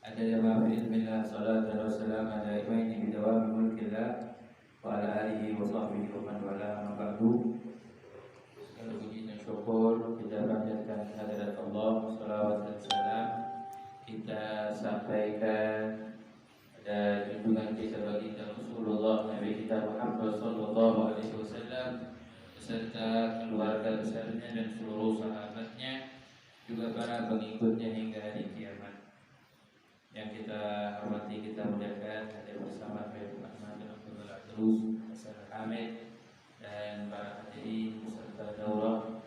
Adada ma fi ilmillah salatu wassalam ala imaini bidawami mulkillah wa ala alihi wa sahbihi wa man wala ma ba'du. Segala puji dan syukur kita panjatkan kehadirat Allah, salawat dan salam kita sampaikan pada junjungan kita baginda Rasulullah Nabi kita Muhammad sallallahu alaihi wasallam beserta keluarga besarnya dan seluruh sahabatnya, juga para pengikutnya hingga hari kiamat. Yang kita hormati, kita muliakan hadir bersama Habib Muhammad Abdul Adrus Hasan Hamid dan para hadirin beserta daurah.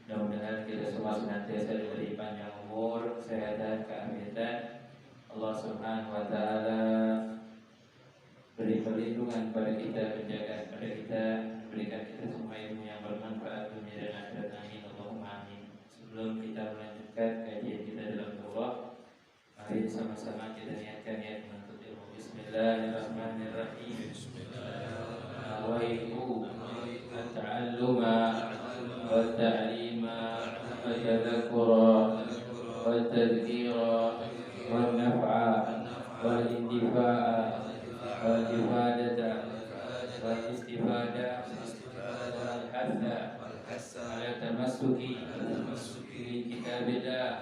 Mudah-mudahan kita semua senantiasa diberi panjang umur, kesehatan, keafiatan. Allah Subhanahu wa taala beri perlindungan pada kita, penjagaan pada kita, berikan kita semua ilmu yang bermanfaat dunia dan akhirat. Amin Allahumma amin. Sebelum kita melanjutkan kajian kita dalam daurah, mari sama-sama kita niatkan niat menuntut ilmu. Bismillahirrahmanirrahim. Nawaitu at-ta'alluma wa ta'lima wa tadhakkura wa tadhkira wa naf'a wa intifa'a wa ifadata wa istifadah wa al-hadda ala tamassuki bi kitabillah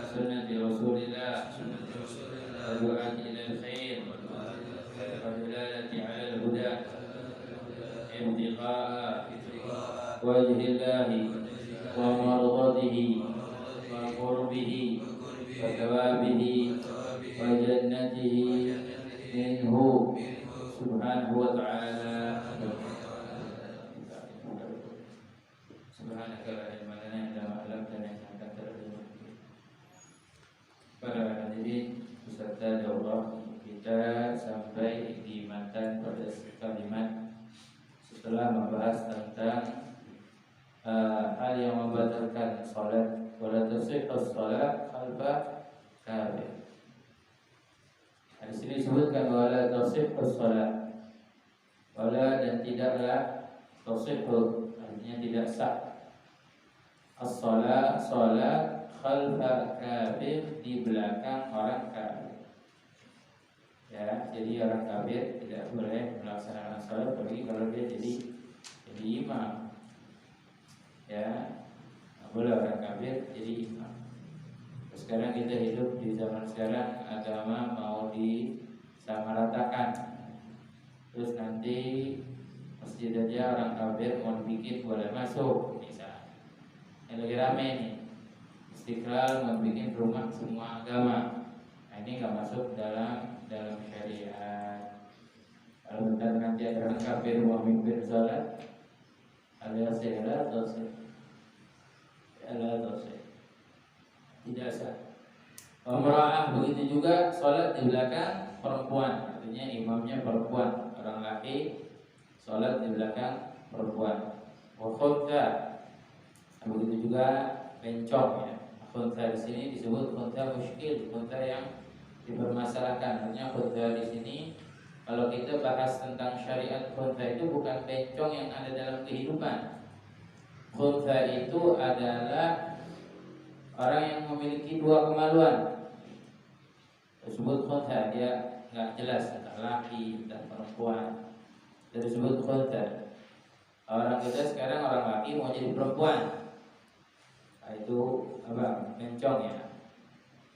sunnati rasulillah wa du'ati ila al-khair wa dilalati ala al-huda ibtiqa'a wajhillahi wa mardatihi wa qurbihi wa thawabihi wa jannatihi minhu subhanahu wa ta'ala. Subhanaka la ilma lana illa ma 'allamtana innaka antal alimul hakim. Para hadirin peserta daurah, kita sampai di matan pada kalimat setelah membahas tentang hal yang membatalkan salat, wala tasihhu salat khalfa kafir. Di sini disebutkan wala tasihhu salat, wala dan tidaklah tasihhu, artinya tidak sah as-salat, salat khalfa kafir, di belakang orang kafir. Ya, jadi orang kafir tidak boleh melaksanakan salat apalagi kalau dia jadi imam. Ya, tidak boleh orang kafir jadi imam. Sekarang kita hidup di zaman sekarang, agama mau disamaratakan. Terus nanti masjid aja orang kafir mau dibikin boleh masuk, misalnya. Yang lagi rame nih, Istiqlal mau bikin rumah semua agama. Nah, ini nggak masuk dalam syariat. Kalau bentar nanti ada orang kafir mau mimpin sholat, alias ala dosa, tidak sah. Umrah begitu juga, sholat di belakang perempuan, artinya imamnya perempuan, orang laki sholat di belakang perempuan. Khutbah begitu juga bencong, ya. Khutbah di sini disebut khutbah muskil, khutbah yang dipermasalahkan. Artinya khutbah di sini, kalau kita bahas tentang syariat, khutbah itu bukan bencong yang ada dalam kehidupan. Khutbah itu adalah orang yang memiliki dua kemaluan. Disebut khutbah, dia nggak jelas entah laki entah perempuan, jadi disebut khutbah. Orang kita sekarang orang laki mau jadi perempuan, nah, itu apa? Bencong, ya.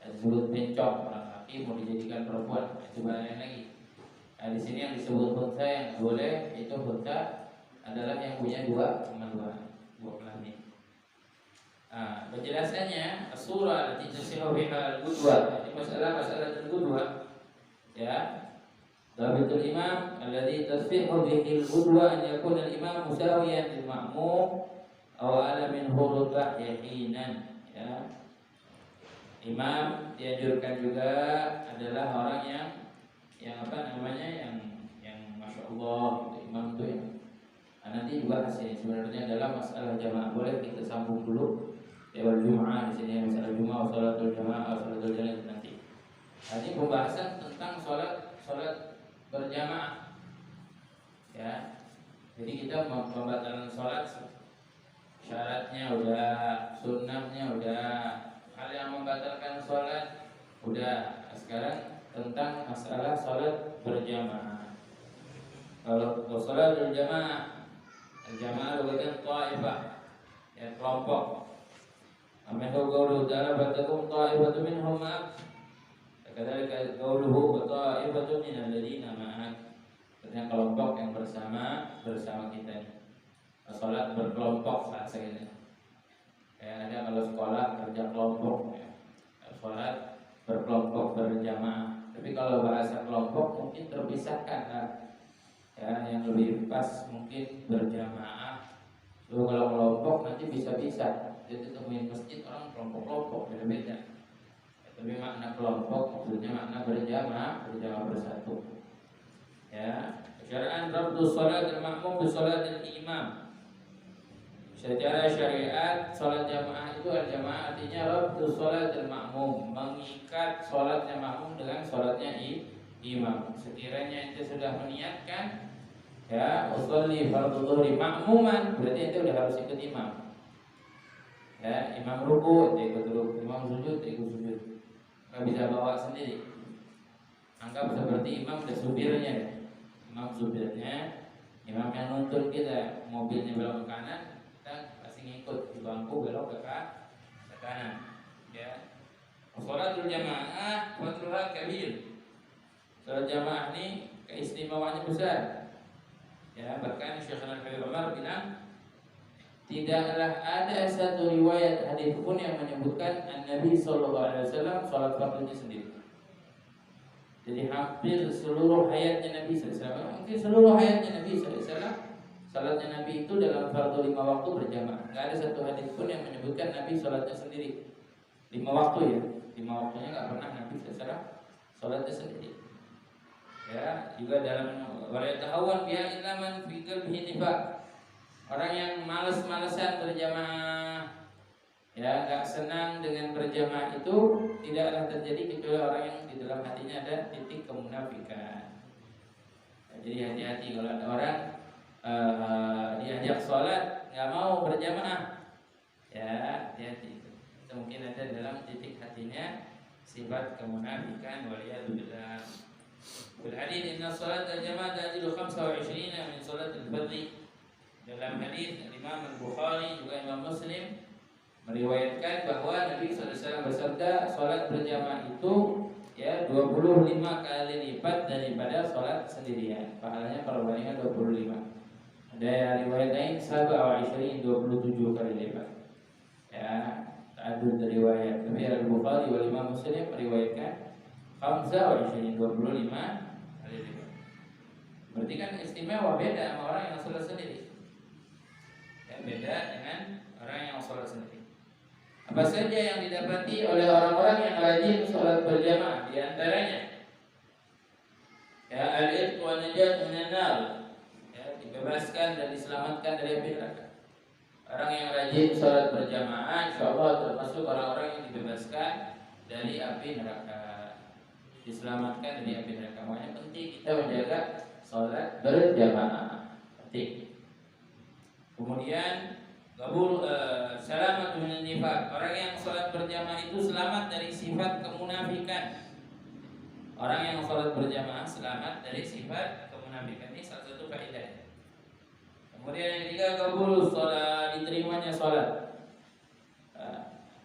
Disebut bencong, orang laki mau dijadikan perempuan, itu lain lagi. Nah, di sini yang disebut khutbah yang boleh itu khutbah adalah yang punya dua kemaluan, dua kelamin. Nah, penjelasannya surah allati tasihhu biha al-qudwah. Ini masalah al-qudwah, ya. Dhabitul imam alladhi tasihhu bihi al-qudwah an yakuna al-imam musawiyan lil ma'mum aw ala min hurutah yaqinan, ya. Imam dianjurkan juga adalah orang yang apa namanya, yang masya Allah gitu. Imam itu yang nanti juga hasilnya sebenarnya adalah masalah jamaah. Boleh kita sambung dulu lewat Jum'ah di sini, masalah Jum'ah, sholatul jamaah, sholatul jamaah nanti. Ini pembahasan tentang sholat berjamaah, ya. Jadi kita membatalkan sholat, syaratnya udah, sunnahnya udah. Hal yang membatalkan sholat Udah, sekarang tentang masalah sholat berjamaah. Kalau sholat berjamaah, jamaah bukan ta'ifah, ya kelompok. Amahu qawluhu ta'ala fatakum ta'ifatu minhum ma'ak. Kadzalika qawluhu wa ta'ifatu minal ladzina ma'ak. Artinya kelompok yang bersama kita ini. Sholat berkelompok bahasa ini. Ya, ada kalau sekolah kerja kelompok, ya. Sholat berkelompok berjamaah. Tapi kalau bahasa kelompok mungkin terpisahkan lah. Ya, yang lebih pas mungkin berjamaah. Lalu kalau kelompok nanti bisa-bisa. Jadi temuin masjid orang kelompok-kelompok beda-beda. Ya, tapi makna kelompok maksudnya makna berjamaah bersatu. Ya, syara'an rabdu sholat al-ma'mum bi sholat al-imam. Secara syariat sholat jamaah itu al-jamaah artinya rabdu sholat al-ma'mum, mengikat sholatnya makmum dengan sholatnya imam. Sekiranya itu sudah meniatkan, ya usolli fardhu dhuhri ma'muman, berarti itu udah harus ikut imam. Ya, imam ruku ikut ruku, imam sujud ikut sujud. Nggak bisa bawa sendiri. Anggap seperti imam udah supirnya, imam supirnya, imam yang nuntun kita, mobilnya belok ke kanan, kita pasti ngikut di bangku belok ke kanan. Ya, sholatul jamaah fadluha kabir. Sholat jamaah ini keistimewaannya besar. Ya, bahkan Syekh Al-Habib Umar bilang tidaklah ada satu riwayat hadis pun yang menyebutkan Nabi Sallallahu Alaihi Wasallam sholat fardunya sendiri. Jadi hampir seluruh hayatnya Nabi SAW, mungkin seluruh hayatnya Nabi SAW, salatnya Nabi itu dalam fardu 5 waktu berjamaah. Gak ada satu hadis pun yang menyebutkan Nabi salatnya sendiri 5 waktu ya, 5 waktunya gak pernah Nabi SAW salatnya sendiri. Ya, juga dalam walayatahawan biha ilaman fi qalbihi nifaq. Orang yang malas-malesan berjamaah, ya nggak senang dengan berjamaah itu tidaklah terjadi kecuali orang yang di dalam hatinya ada titik kemunafikan. Ya, jadi hati-hati kalau ada orang diajak sholat nggak mau berjamaah, ya hati-hati. Itu mungkin ada dalam titik hatinya sifat kemunafikan. Waliyadzubillah. Bil hadits inna sholat al-jamaah ta'dilu 25 min sholat al-fardhi. Dalam hadis Imam Al-Bukhari juga Imam Muslim meriwayatkan bahwa Nabi SAW bersabda sholat berjamaah itu ya 25 kali lipat daripada sholat sendirian. Pahalanya perbandingan 25. Ada yang riwayat lain 27 kali lipat. Ya, ada riwayat. Tapi Al-Bukhari wal Imam Muslim meriwayatkan 25 kali lipat. Berarti kan istimewa, beda sama orang yang sholat sendiri. Ya, beda dengan orang yang sholat sendiri. Apa saja yang didapati oleh orang-orang yang rajin sholat berjamaah? Di antaranya, ya al-itq wa najat minan nar, ya dibebaskan dan diselamatkan dari api neraka. Orang yang rajin sholat berjamaah, insyaallah termasuk orang-orang yang dibebaskan dari api neraka, diselamatkan dari api neraka. Makanya penting kita menjaga sholat berjamaah. Penting. Kemudian qabul selamat minan nifaq. Orang yang sholat berjamaah itu selamat dari sifat kemunafikan. Orang yang sholat berjamaah selamat dari sifat kemunafikan. Ini salah satu faedah. Kemudian yang ketiga qabul sholat, diterimanya sholat.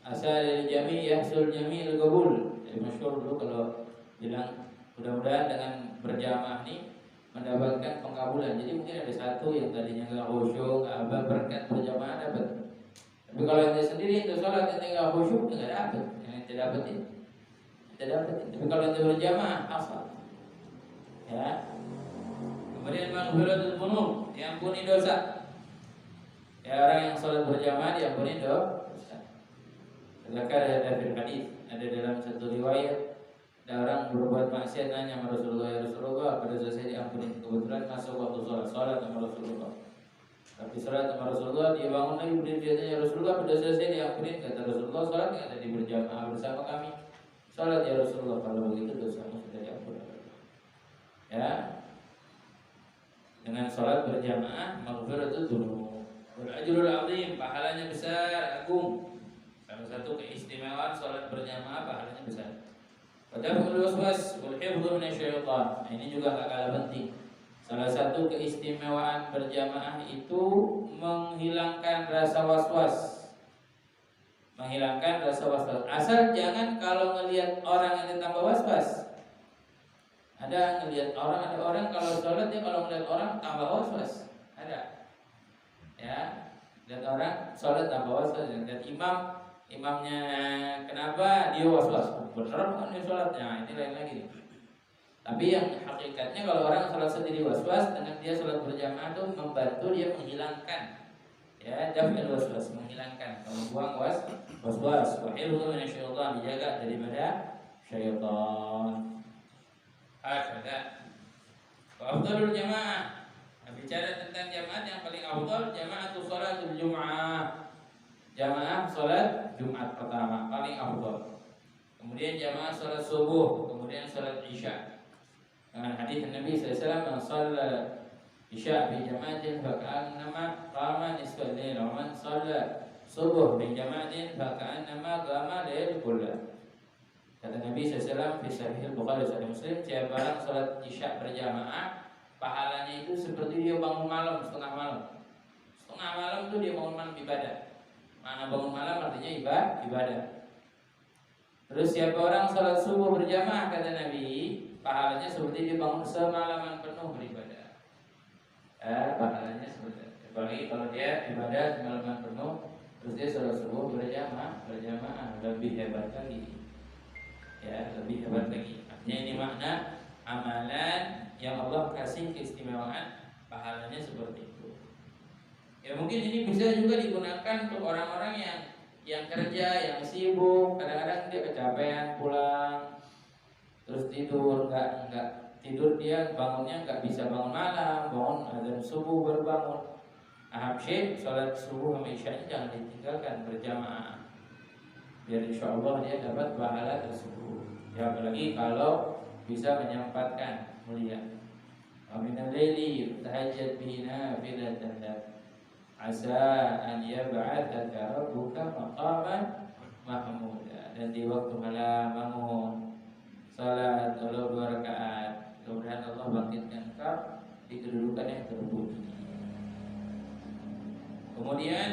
Asal jami yahsul jami al-qabul. Jadi masyhur dulu kalau bilang mudah-mudahan dengan berjamaah ini mendapatkan pengkabulan. Jadi mungkin ada satu yang tadinya nggak khusyuk, nggak berkat berjamaah dapat. Tapi kalau yang sendiri itu sholat yang nggak khusyuk nggak dapat, yang tidak dapetin, tidak dapetin. Tapi kalau yang berjamaah asal, ya. Kemudian maghfiratul dzunub, diampuni dosa. Ya, orang yang sholat berjamaah diampuni dosa. Zakar ada di hadis, ada dalam satu riwayat. Ada orang berbuat maksiat nanya sama Rasulullah, ya Rasulullah, pada dosa saya diampuni. Kebetulan masuk waktu sholat sama Rasulullah. Tapi sholat sama Rasulullah, dia bangun lagi, kemudian dia tanya, Rasulullah, pada dosa saya diampuni. Kata Rasulullah, sholat nggak tadi berjamaah bersama kami? Sholat ya Rasulullah, kalau begitu dosamu sudah diampuni. Ya, dengan sholat berjamaah, maghfiratul dzunub, wal ajrul azim, pahalanya besar, agung. Salah satu keistimewaan sholat berjamaah pahalanya besar. Wadaf'ul waswas wal hifdzu minasyaitan. Ini juga gak kalah penting. Salah satu keistimewaan berjamaah itu menghilangkan rasa was-was. Menghilangkan rasa was-was. Asal jangan kalau ngelihat orang yang tambah was-was. Ada orang kalau sholat dia kalau ngelihat orang tambah was-was. Ada. Ya, lihat orang sholat tambah was-was. Lihat imamnya kenapa dia was-was? Bener kan dia sholatnya? Ini lain lagi. Tapi yang hakikatnya kalau orang sholat sendiri was-was, dengan dia sholat berjamaah itu membantu dia menghilangkan, ya, daf'il was-was, menghilangkan, membuang was-was. Wa hifdzu minasyaitan, dijaga daripada syaitan. Ada. Wa afdhalul jamaah. Bicara tentang jamaah yang paling afdal, jamaatul sholatul Jum'ah. Jamaah sholat Jumat pertama paling afdal. Kemudian jamaah sholat subuh, kemudian sholat isya. Dengan hadis Nabi SAW, "Man shalla isya bi jama'atin fa ka'annama qama nisfa lail, wa man shalla subuh bi jama'atin fa ka'annama qama lail kullah." Kata Nabi SAW di Sahih Bukhari dan Muslim, siapa orang salat isya berjamaah, pahalanya itu seperti dia bangun malam setengah malam. Setengah malam itu dia bangun malam ibadah. Mana bangun malam artinya ibadah. Terus siapa orang salat subuh berjamaah, kata Nabi, pahalanya seperti dia bangun semalaman penuh beribadah. Pahalanya seperti itu. Apalagi kalau dia ibadah semalaman penuh, terus dia salat subuh berjamaah lebih hebat lagi. Ya, lebih hebat lagi. Artinya ini makna amalan yang Allah kasih keistimewaan, pahalanya seperti itu. Ya mungkin ini bisa juga digunakan untuk orang-orang yang kerja, yang sibuk, kadang-kadang dia kecapean pulang, terus tidur, enggak tidur, dia bangunnya enggak bisa bangun malam, bangun azan subuh baru bangun. Syekh salat subuh sama isya jangan ditinggalkan berjamaah, biar insya Allah dia dapat pahala tersebut. Ya apalagi kalau bisa menyempatkan mulia. Wa minal laili tahajjad bihi nafilatan lak asa an yab'atsaka rabbuka maqaman mahmuda. Dan di waktu malam bangun salat walau 2 rakaat, mudah-mudahan Allah bangkitkan engkau di kedudukan yang terpuji. Kemudian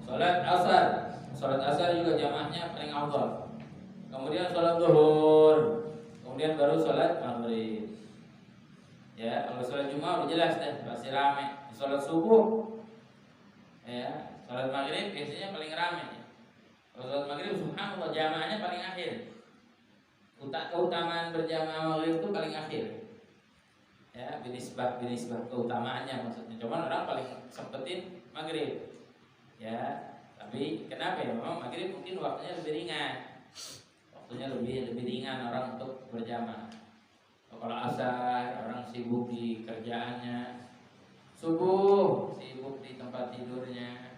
salat asar juga jamaahnya paling afdal. Kemudian salat zuhur, kemudian baru salat maghrib. Ya, kalau salat Jumat udah jelas deh, pasti ramai. Salat subuh, ya, salat maghrib biasanya paling ramai. Kalau salat maghrib subhanallah jamaahnya paling akhir. Keutamaan berjamaah maghrib itu paling akhir. Ya, binisbah keutamaannya maksudnya. Cuman orang paling sempetin maghrib. Ya, tapi kenapa ya? Memang maghrib mungkin waktunya lebih ringan. Waktunya lebih ringan orang untuk berjamaah. Kalau asar orang sibuk di kerjaannya, subuh sibuk di tempat tidurnya,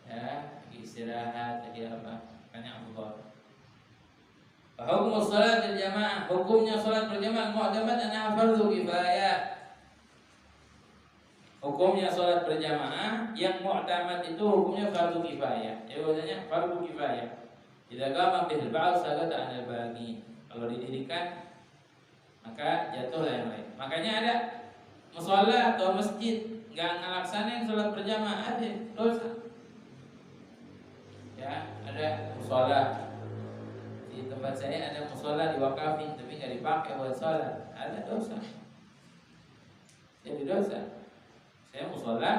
ya, istirahat, lagi apa? Banyak Allah. Hukum salat berjamaah, hukumnya salat berjamaah mu'tamad annaha fardhu kifayah. Hukumnya salat berjamaah yang mu'tamad itu hukumnya fardhu kifayah. Ya maksudnya fardhu kifayah. Jika qama bil ba'd sagata 'anil baqi. Kalau didirikan maka jatuhlah yang lain. Makanya ada mushola atau masjid enggak ngelaksanain salat berjamaah ada dosa. Ya, ada mushola. Di tempat saya ada mushola diwakafin tapi nggak dipakai buat sholat, ada dosa. Jadi dosa. Saya mushola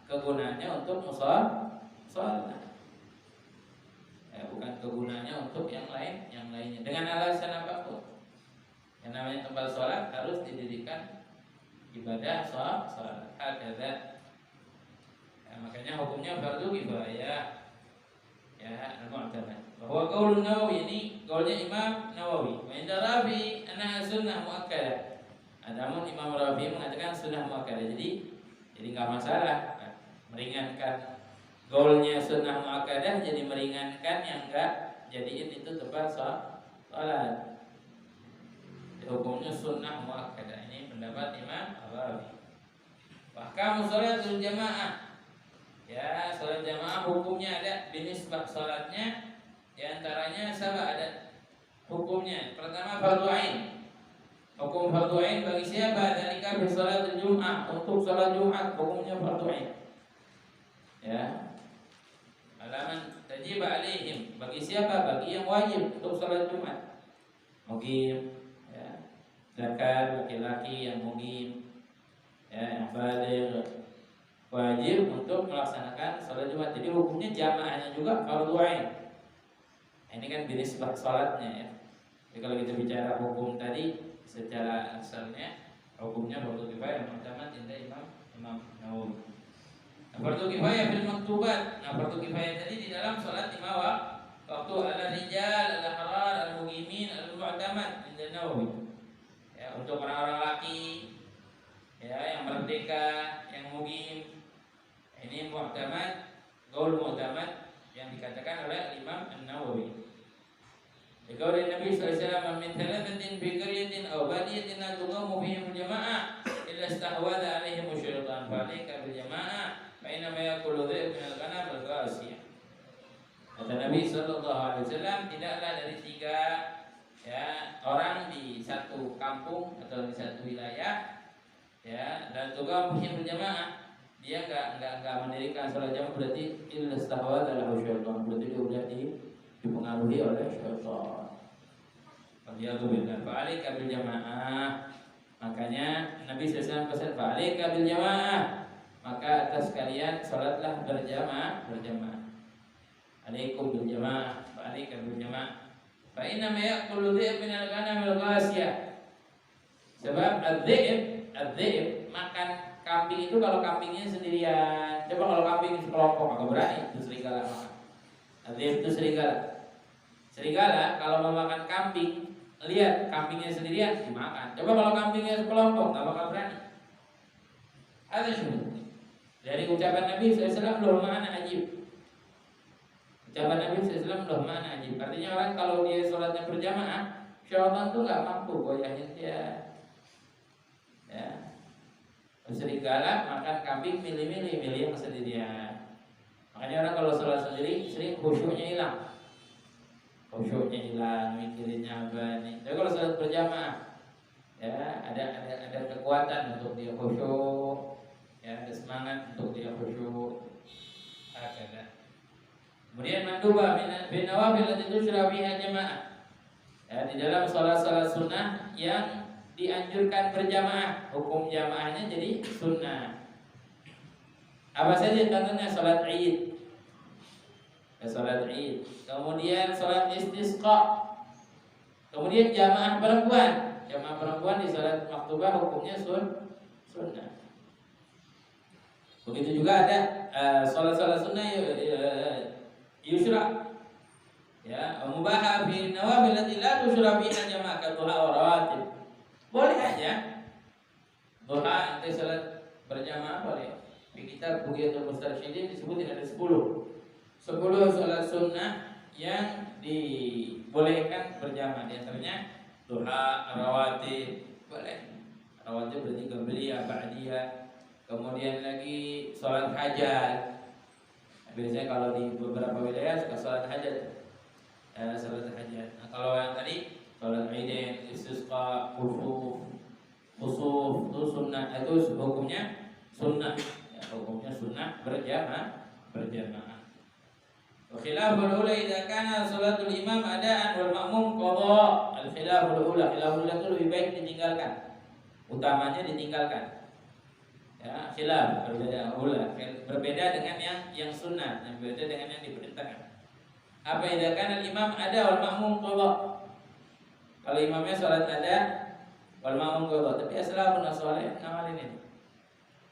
kegunaannya untuk sholat. Ya, bukan kegunaannya untuk yang lainnya. Dengan alasan apapun. Yang namanya tempat sholat harus didirikan ibadah sholat. Ada. Ya, makanya hukumnya fardhu kifayah. Ya, al-mu'tamad. Bahwa qaulun Nawawi, ini qaulnya Imam Nawawi. Wa inda Rafi anna sunnah muakkadah. Adapun Imam Rafi mengatakan sunnah muakkadah. Jadi enggak masalah. Nah, meringankan qaulnya sunnah muakkadah, jadi meringankan yang enggak jadiin itu tempat salat. Hukumnya sunnah muakkadah. Ini pendapat Imam Rafi. Bahkan sholatul jamaah. Ya, salat jamaah hukumnya ada binisbah salatnya di antaranya ada hukumnya. Pertama fardu ain. Hukum fardu ain bagi siapa? Dzalika fi shalatul Jum'ah. Untuk salat Jumat hukumnya fardu ain. Ya. Alaman tajib alaihim. Bagi siapa? Bagi yang wajib untuk salat Jumat. Muqim, ya. Zakar laki-laki yang muqim, ya, yang baligh, wajib untuk melaksanakan salat Jumat. Jadi hukumnya jamaahnya juga fardu ain. Ini kan binisbah salatnya ya. Jadi kalau kita bicara hukum tadi secara asalnya hukumnya fardu kifayah mu'tamad inda Imam Nawawi. Fardu kifayah fil maktubat. Nah, fardu kifayah tadi di dalam salat 5 waktu ala rijal, ala harar, al muqimin, al mu'tamad inda Nawawi. Ya, untuk orang-orang laki ya yang merdeka, yang muqim. Ini mu'tamad, qaul mu'tamad yang dikatakan oleh Imam An-Nawawi. Dikauli Nabi sallallahu alaihi wasallam min thalathatin fi qaryatin aw badiyatin la tuqamu fihim jama'ah illa istahwadha alaihim syaitan fa alayka bil jama'ah fa inna ma yaqulu dhib min al-ghanam al-ghasiyah. Kata Nabi sallallahu alaihi wasallam, tidaklah dari 3 ya orang di satu kampung atau di satu wilayah ya dan tuqamu fihim jamaah, dia enggak mendirikan salat jamaah berarti illa istahwadha alaihi syaitan, berarti dia sudah dipengaruhi oleh syaitan. Fa'alika fa'alika bil jamaah. Makanya Nabi SAW pesan fa'alika bil jamaah. Maka atas kalian salatlah berjamaah. Alaikum bil jamaah, fa'alika bil jamaah. Fa inna ma ya'kulu dhi'b min al-ghanam al-ghasiyah. Sebab adzib makan kambing itu kalau kambingnya sendirian. Coba kalau kambing sekelompok agak berani itu serigala makan. Adzib itu serigala. Serigala kalau mau makan kambing, lihat kambingnya sendirian dimakan. Coba kalau kambingnya sekelompok nggak bakal berani. Ada syukur. Dari ucapan Nabi SAW loh mana ajib. Ucapan Nabi SAW loh mana ajib. Artinya orang kalau dia sholatnya berjamaah, syaitan tuh nggak mampu goyahin dia. Ya. Serigala makan kambing milih yang sendirian. Makanya orang kalau sholat sendiri sering khusyuknya hilang. Khusyuknya hilang, mikirinnya apa nih. Tapi kalau sholat berjamaah, ya ada kekuatan untuk dia khusyuk, ya ada semangat untuk dia khusyuk. Ada. Kemudian manduba bin nawafil allati tusyra biha jamaah. Ya, di dalam sholat sunnah yang dianjurkan berjamaah, hukum jamaahnya jadi sunnah. Apa saja contohnya? Sholat Id. Salat Id, kemudian salat istisqa, kemudian jamaah perempuan di salat maktubah hukumnya sunnah. Begitu juga ada salat sunnah yusra, ya mubaha fi nawafil allati la tusra biha jamaah duha wa rawatib. Boleh aja duha nanti salat berjamaah boleh. Di kitab Bugyatul Mustarsyidin disebutkan ada 10 salat sunnah yang dibolehkan berjamaah. Di antaranya duha, rawatib boleh. Rawatib berarti qabliyah, ba'diyah. Kemudian lagi salat hajat. Biasanya kalau di beberapa wilayah suka salat hajat. Salat hajat. Nah, kalau yang tadi salat Idain, istisqa, khusuf itu sunnah, itu hukumnya sunnah. Ya, hukumnya sunnah berjamaah. Khilaful ula idza kana salatul imam adaan wal ma'mum qada. Khilaful ula itu lebih baik ditinggalkan. Utamanya ditinggalkan. Ya, khilaf berbeda dengan yang sunnah, yang berbeda dengan yang diperintahkan. Apa idza kana imam ada wal ma'mum qada. Kalau imamnya salat ada wal ma'mum qada, tapi as-salafun as-salih ngamalin ini.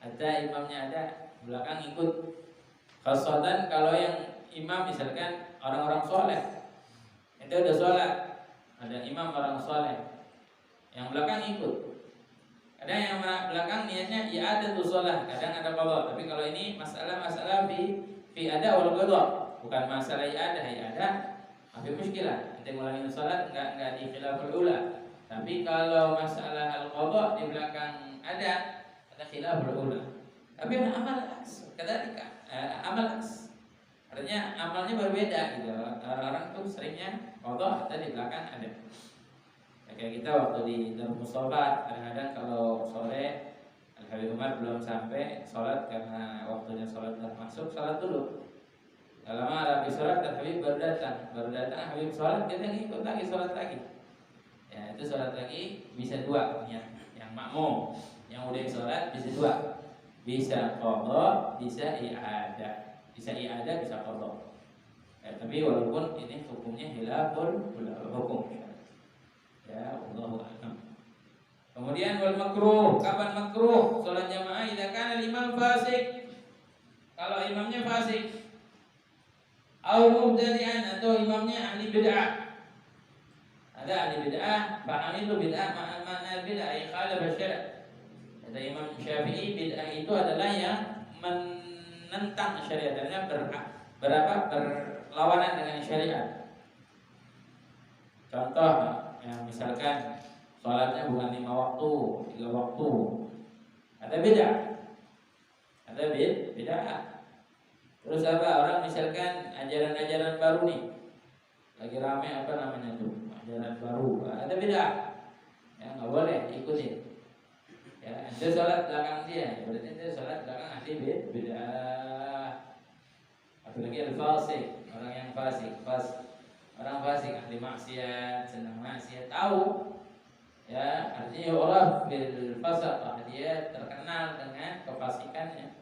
Ada imamnya ada, belakang ikut. Khasatan kalau yang imam misalkan orang-orang soleh, itu udah sholat, ada imam orang soleh, yang belakang ikut. Kadang yang belakang niatnya ya ada tuh sholat, kadang ada qadha. Tapi kalau ini masalah fi ada wal qadha, bukan masalah ya ada, tapi muskilah. Nanti ngulangi sholat enggak di khilaful ula. Tapi kalau masalah al qadha di belakang ada khilaful ula. Tapi amal aks, kadzalika amal aks. Artinya amalnya berbeda gitu. Orang-orang tuh seringnya qadha ada di belakang ada. Ya, kayak kita waktu di Darul Mustafa kadang-kadang kalau sore Al-Habib Umar belum sampai sholat karena waktunya sholat udah masuk, sholat dulu. Kalau lama Rabi sholat dan Habib baru datang Habib sholat kita ngikut lagi sholat lagi. Ya itu sholat lagi bisa dua ya. Yang makmum, yang udah sholat bisa dua, bisa qadha, bisa i'adah, bisa qadha. Ya, tapi walaupun ini hukumnya khilaful hukum ya Allahu a'lam. Kemudian wal makruh, kapan makruh sholat jamaah? Idza kana imam fasik, kalau imamnya fasik, au mubtadi'an, atau imamnya ahli bid'ah. Ada ahli bid'ah, paham itu bid'ah, makna bid'ah yang khalaf syara'. Kata Imam Syafi'i, bid'ah itu adalah yang menentang syariat, dan berlawanan dengan syariat. Contoh, ya, misalkan sholatnya bukan 5 waktu, 3 waktu, ada bid'ah, ada bid'ah. Terus apa, orang misalkan ajaran-ajaran baru nih, lagi rame apa namanya tuh, ajaran baru, ada bid'ah, ya nggak boleh ikutin. Ya, dia sholat belakang dia, berarti dia sholat belakang ahli bid'ah. Apalagi al-fasik, orang yang fasik, orang fasik ahli maksiat, senang maksiat, tahu. Ya, artinya orang bil fasaq, dia terkenal dengan kefasikannya.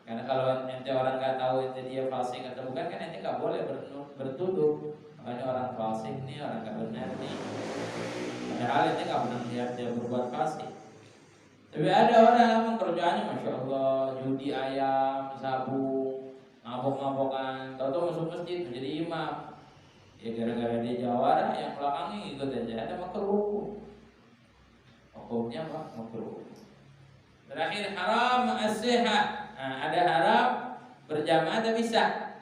Karena kalau nanti orang nggak tahu itu dia fasik atau bukan, kan nanti nggak boleh bertuduh. Makanya orang fasik nih, orang nggak benar nih. Padahal nanti nggak pernah lihat dia berbuat fasik. Tapi ada orang yang kerjaannya masya Allah, judi ayam, sabu, mabok-mabokan, tahu-tahu masuk masjid menjadi imam. Ya gara-gara dia jawara, yang belakangnya ikut aja, ada makruh. Hukumnya apa? Makruh. Terakhir haram as-sihah. Nah, ada haram berjamaah tapi sah.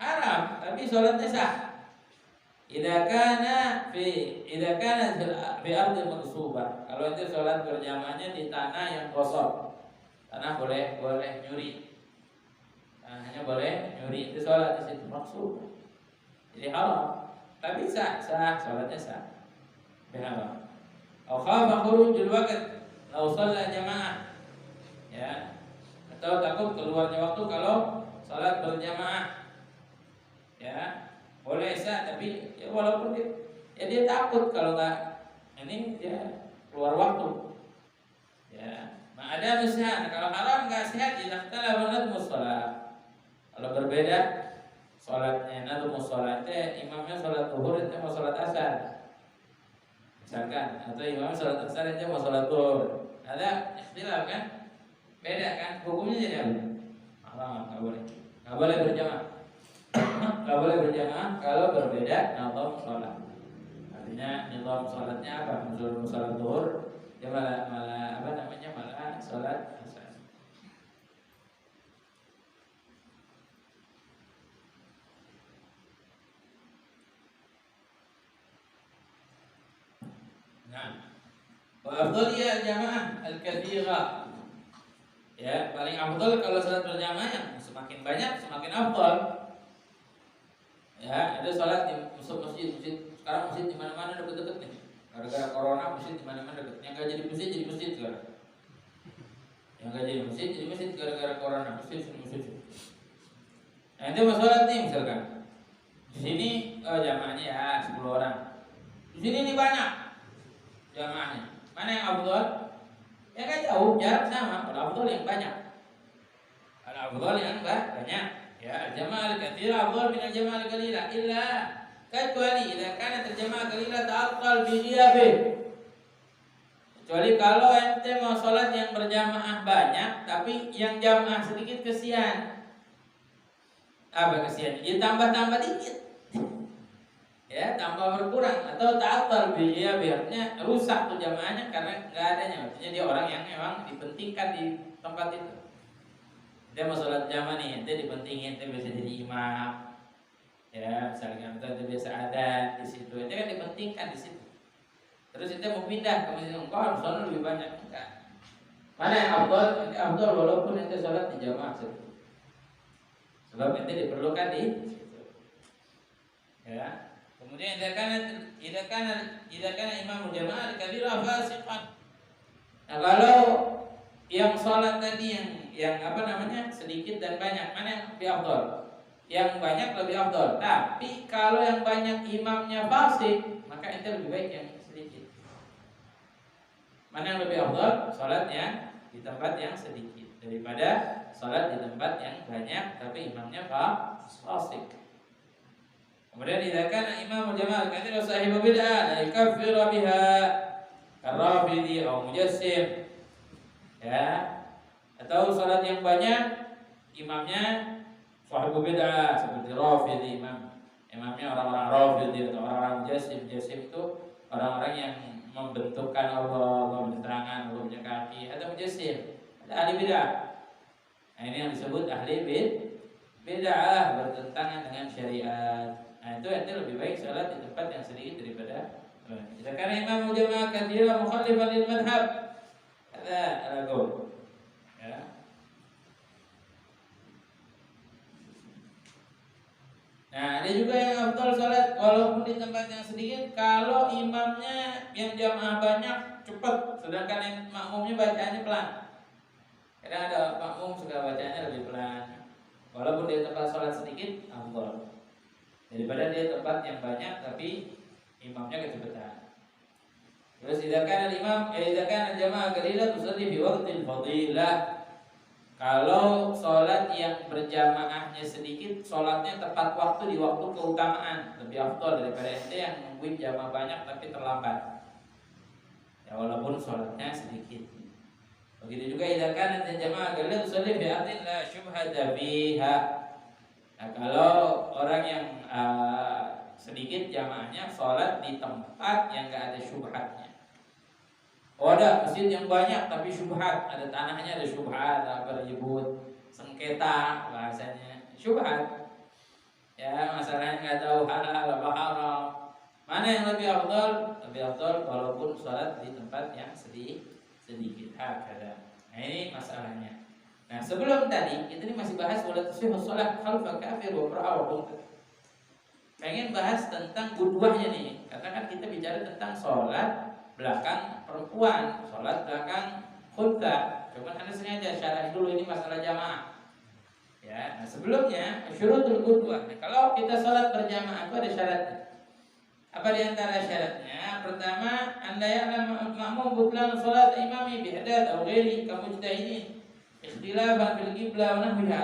Haram tapi sholatnya sah. Idza kana fi ardi maghsubah. Kalau itu sholat berjamaahnya di tanah yang kosong. Tanah boleh nyuri. Tanahnya boleh nyuri, itu sholat di situ maksud. Jadi haram tapi sah sholatnya sah. Haram. Au khafa khurujul waqt law shalla jamaah. Ya, atau takut keluarnya waktu kalau salat berjamaah. Ya, boleh sah tapi ya walaupun dia takut kalau nggak ini dia keluar waktu. Ya, ada misalnya kalau haram nggak sehat, tidak kalah banget musola. Kalau berbeda sholatnya, nadu musolatnya imamnya sholat zuhur itu mau sholat asar, misalkan, atau imamnya sholat asar itu mau sholat zuhur, ada istilah kan? Beda kan, hukumnya jadi apa? Haram, nggak boleh berjamaah, nggak boleh berjamaah kalau berbeda nizam sholat. Artinya nizam sholatnya apa? Musuh sholat zuhur, dia malah sholat asar. Nah, wa afdaliyah al-jamaah al-katsira. Ya, paling afdal kalau sholat berjamaah yang semakin banyak semakin afdal. Ya, ada sholat di masjid. Sekarang masjid di mana-mana deket-deket nih. Gara-gara corona masjid di mana-mana deket. Yang nggak jadi masjid sekarang. Yang nggak jadi masjid gara-gara corona masjid. Nah, itu mau sholat nih misalkan. Di sini jamaahnya ya 10 orang. Di sini nih banyak jamaahnya. Mana yang afdal? Ya kan jauh, jarak sama. Al-afdal yang banyak. Al-afdal yang banyak. Ya, al-jamaah al-katsira afdal min al-jamaah al-qalila illa kecuali idza kana al-jamaah qalila ta'aqqal bi ghiyabih. Kecuali kalau ente mau sholat yang berjamaah banyak tapi yang jamaah sedikit kesian. Apa kesian? Ya tambah dikit. Ya, tambah berkurang atau ta'aqqal bi ghiyabih, artinya rusak tuh jamaahnya karena enggak adanya. Artinya dia orang yang memang dipentingkan di tempat itu. Dia mau sholat jamaah nih, dia dipentingin, dia bisa jadi imam. Ya, misalkan kita biasa ada di situ, dia kan dipentingkan di situ. Terus kita mau pindah ke masjid, engkau harus sholat lebih banyak. Enggak. Mana yang afdal? Afdal walaupun ente sholat di jamaah situ. sebab itu diperlukan di situ. Ya. Kemudian idza kana imam jamaah kabira fasiqan. Nah, kalau yang sholat tadi yang apa namanya sedikit dan banyak, mana yang lebih afdal? Yang banyak lebih afdal. Tapi kalau yang banyak imamnya fasik, maka itu lebih baik yang sedikit. Mana yang lebih afdal? Sholatnya di tempat yang sedikit daripada sholat di tempat yang banyak tapi imamnya fasik. Kemudian idza kana imamul jamaah katsira sahibu bid'ah la yukaffiru biha karafidi atau mujassim. Ya. Atau salat yang banyak imamnya sahibu bid'ah seperti rafidi imamnya orang-orang rafidi atau orang-orang mujassim. Mujassim itu orang-orang yang membentukkan Allah punya tangan, Allah punya kaki, atau mujassim. Ada ahli bid'ah. Nah, ini yang disebut ahli bid'ah bertentangan dengan syariat. Nah, itu lebih baik salat di tempat yang sedikit daripada jika karena imam jamaah katsira mukhalifan lil madhab. Ada qaul. Ya. Nah, ada juga yang afdal salat walaupun di tempat yang sedikit kalau imamnya yang jamaah banyak cepat sedangkan yang makmumnya bacaannya pelan. Kadang ada makmum suka bacanya lebih pelan. Walaupun di tempat salat sedikit afdal daripada dia tempat yang banyak tapi imamnya kecepatan. Terus idza kana jamaah qalilah tusalli fi waqtil fadilah. Kalau salat yang berjamaahnya sedikit, salatnya tepat waktu di waktu keutamaan, lebih afdal daripada ente yang nungguin jamaah banyak tapi terlambat. Ya walaupun salatnya sedikit. Begitu juga idza kana jamaah qalilah tusalli fi ardin la syubhata fiha. Nah, kalau orang yang sedikit jamaahnya sholat di tempat yang gak ada syubhatnya. Oh, ada masjid yang banyak tapi syubhat, ada tanahnya ada syubhat, apa ribut, sengketa bahasanya, syubhat. Ya, masalahnya nggak tahu halal apa haram. Mana yang lebih afdal? Lebih afdal walaupun sholat di tempat yang sedikit. Hakada. Nah, ini masalahnya. Nah, sebelum tadi kita ini masih bahas wala tasihhu shalah khalfa kafir wa ra'aw. Pengen bahas tentang qudwahnya nih. Karena kan kita bicara tentang sholat belakang perempuan, sholat belakang khutbah. Cuman Anda sengaja syarah dulu ini masalah jamaah. Ya, nah sebelumnya syurutul qudwah. Nah, kalau kita sholat berjamaah itu ada syaratnya. Apa di antara syaratnya? Pertama, anda ya'lam ma'mum butlan sholat imami bihadath atau ghairi kamujtahidin. Ikhtilafan fil qiblah wa nahwiha.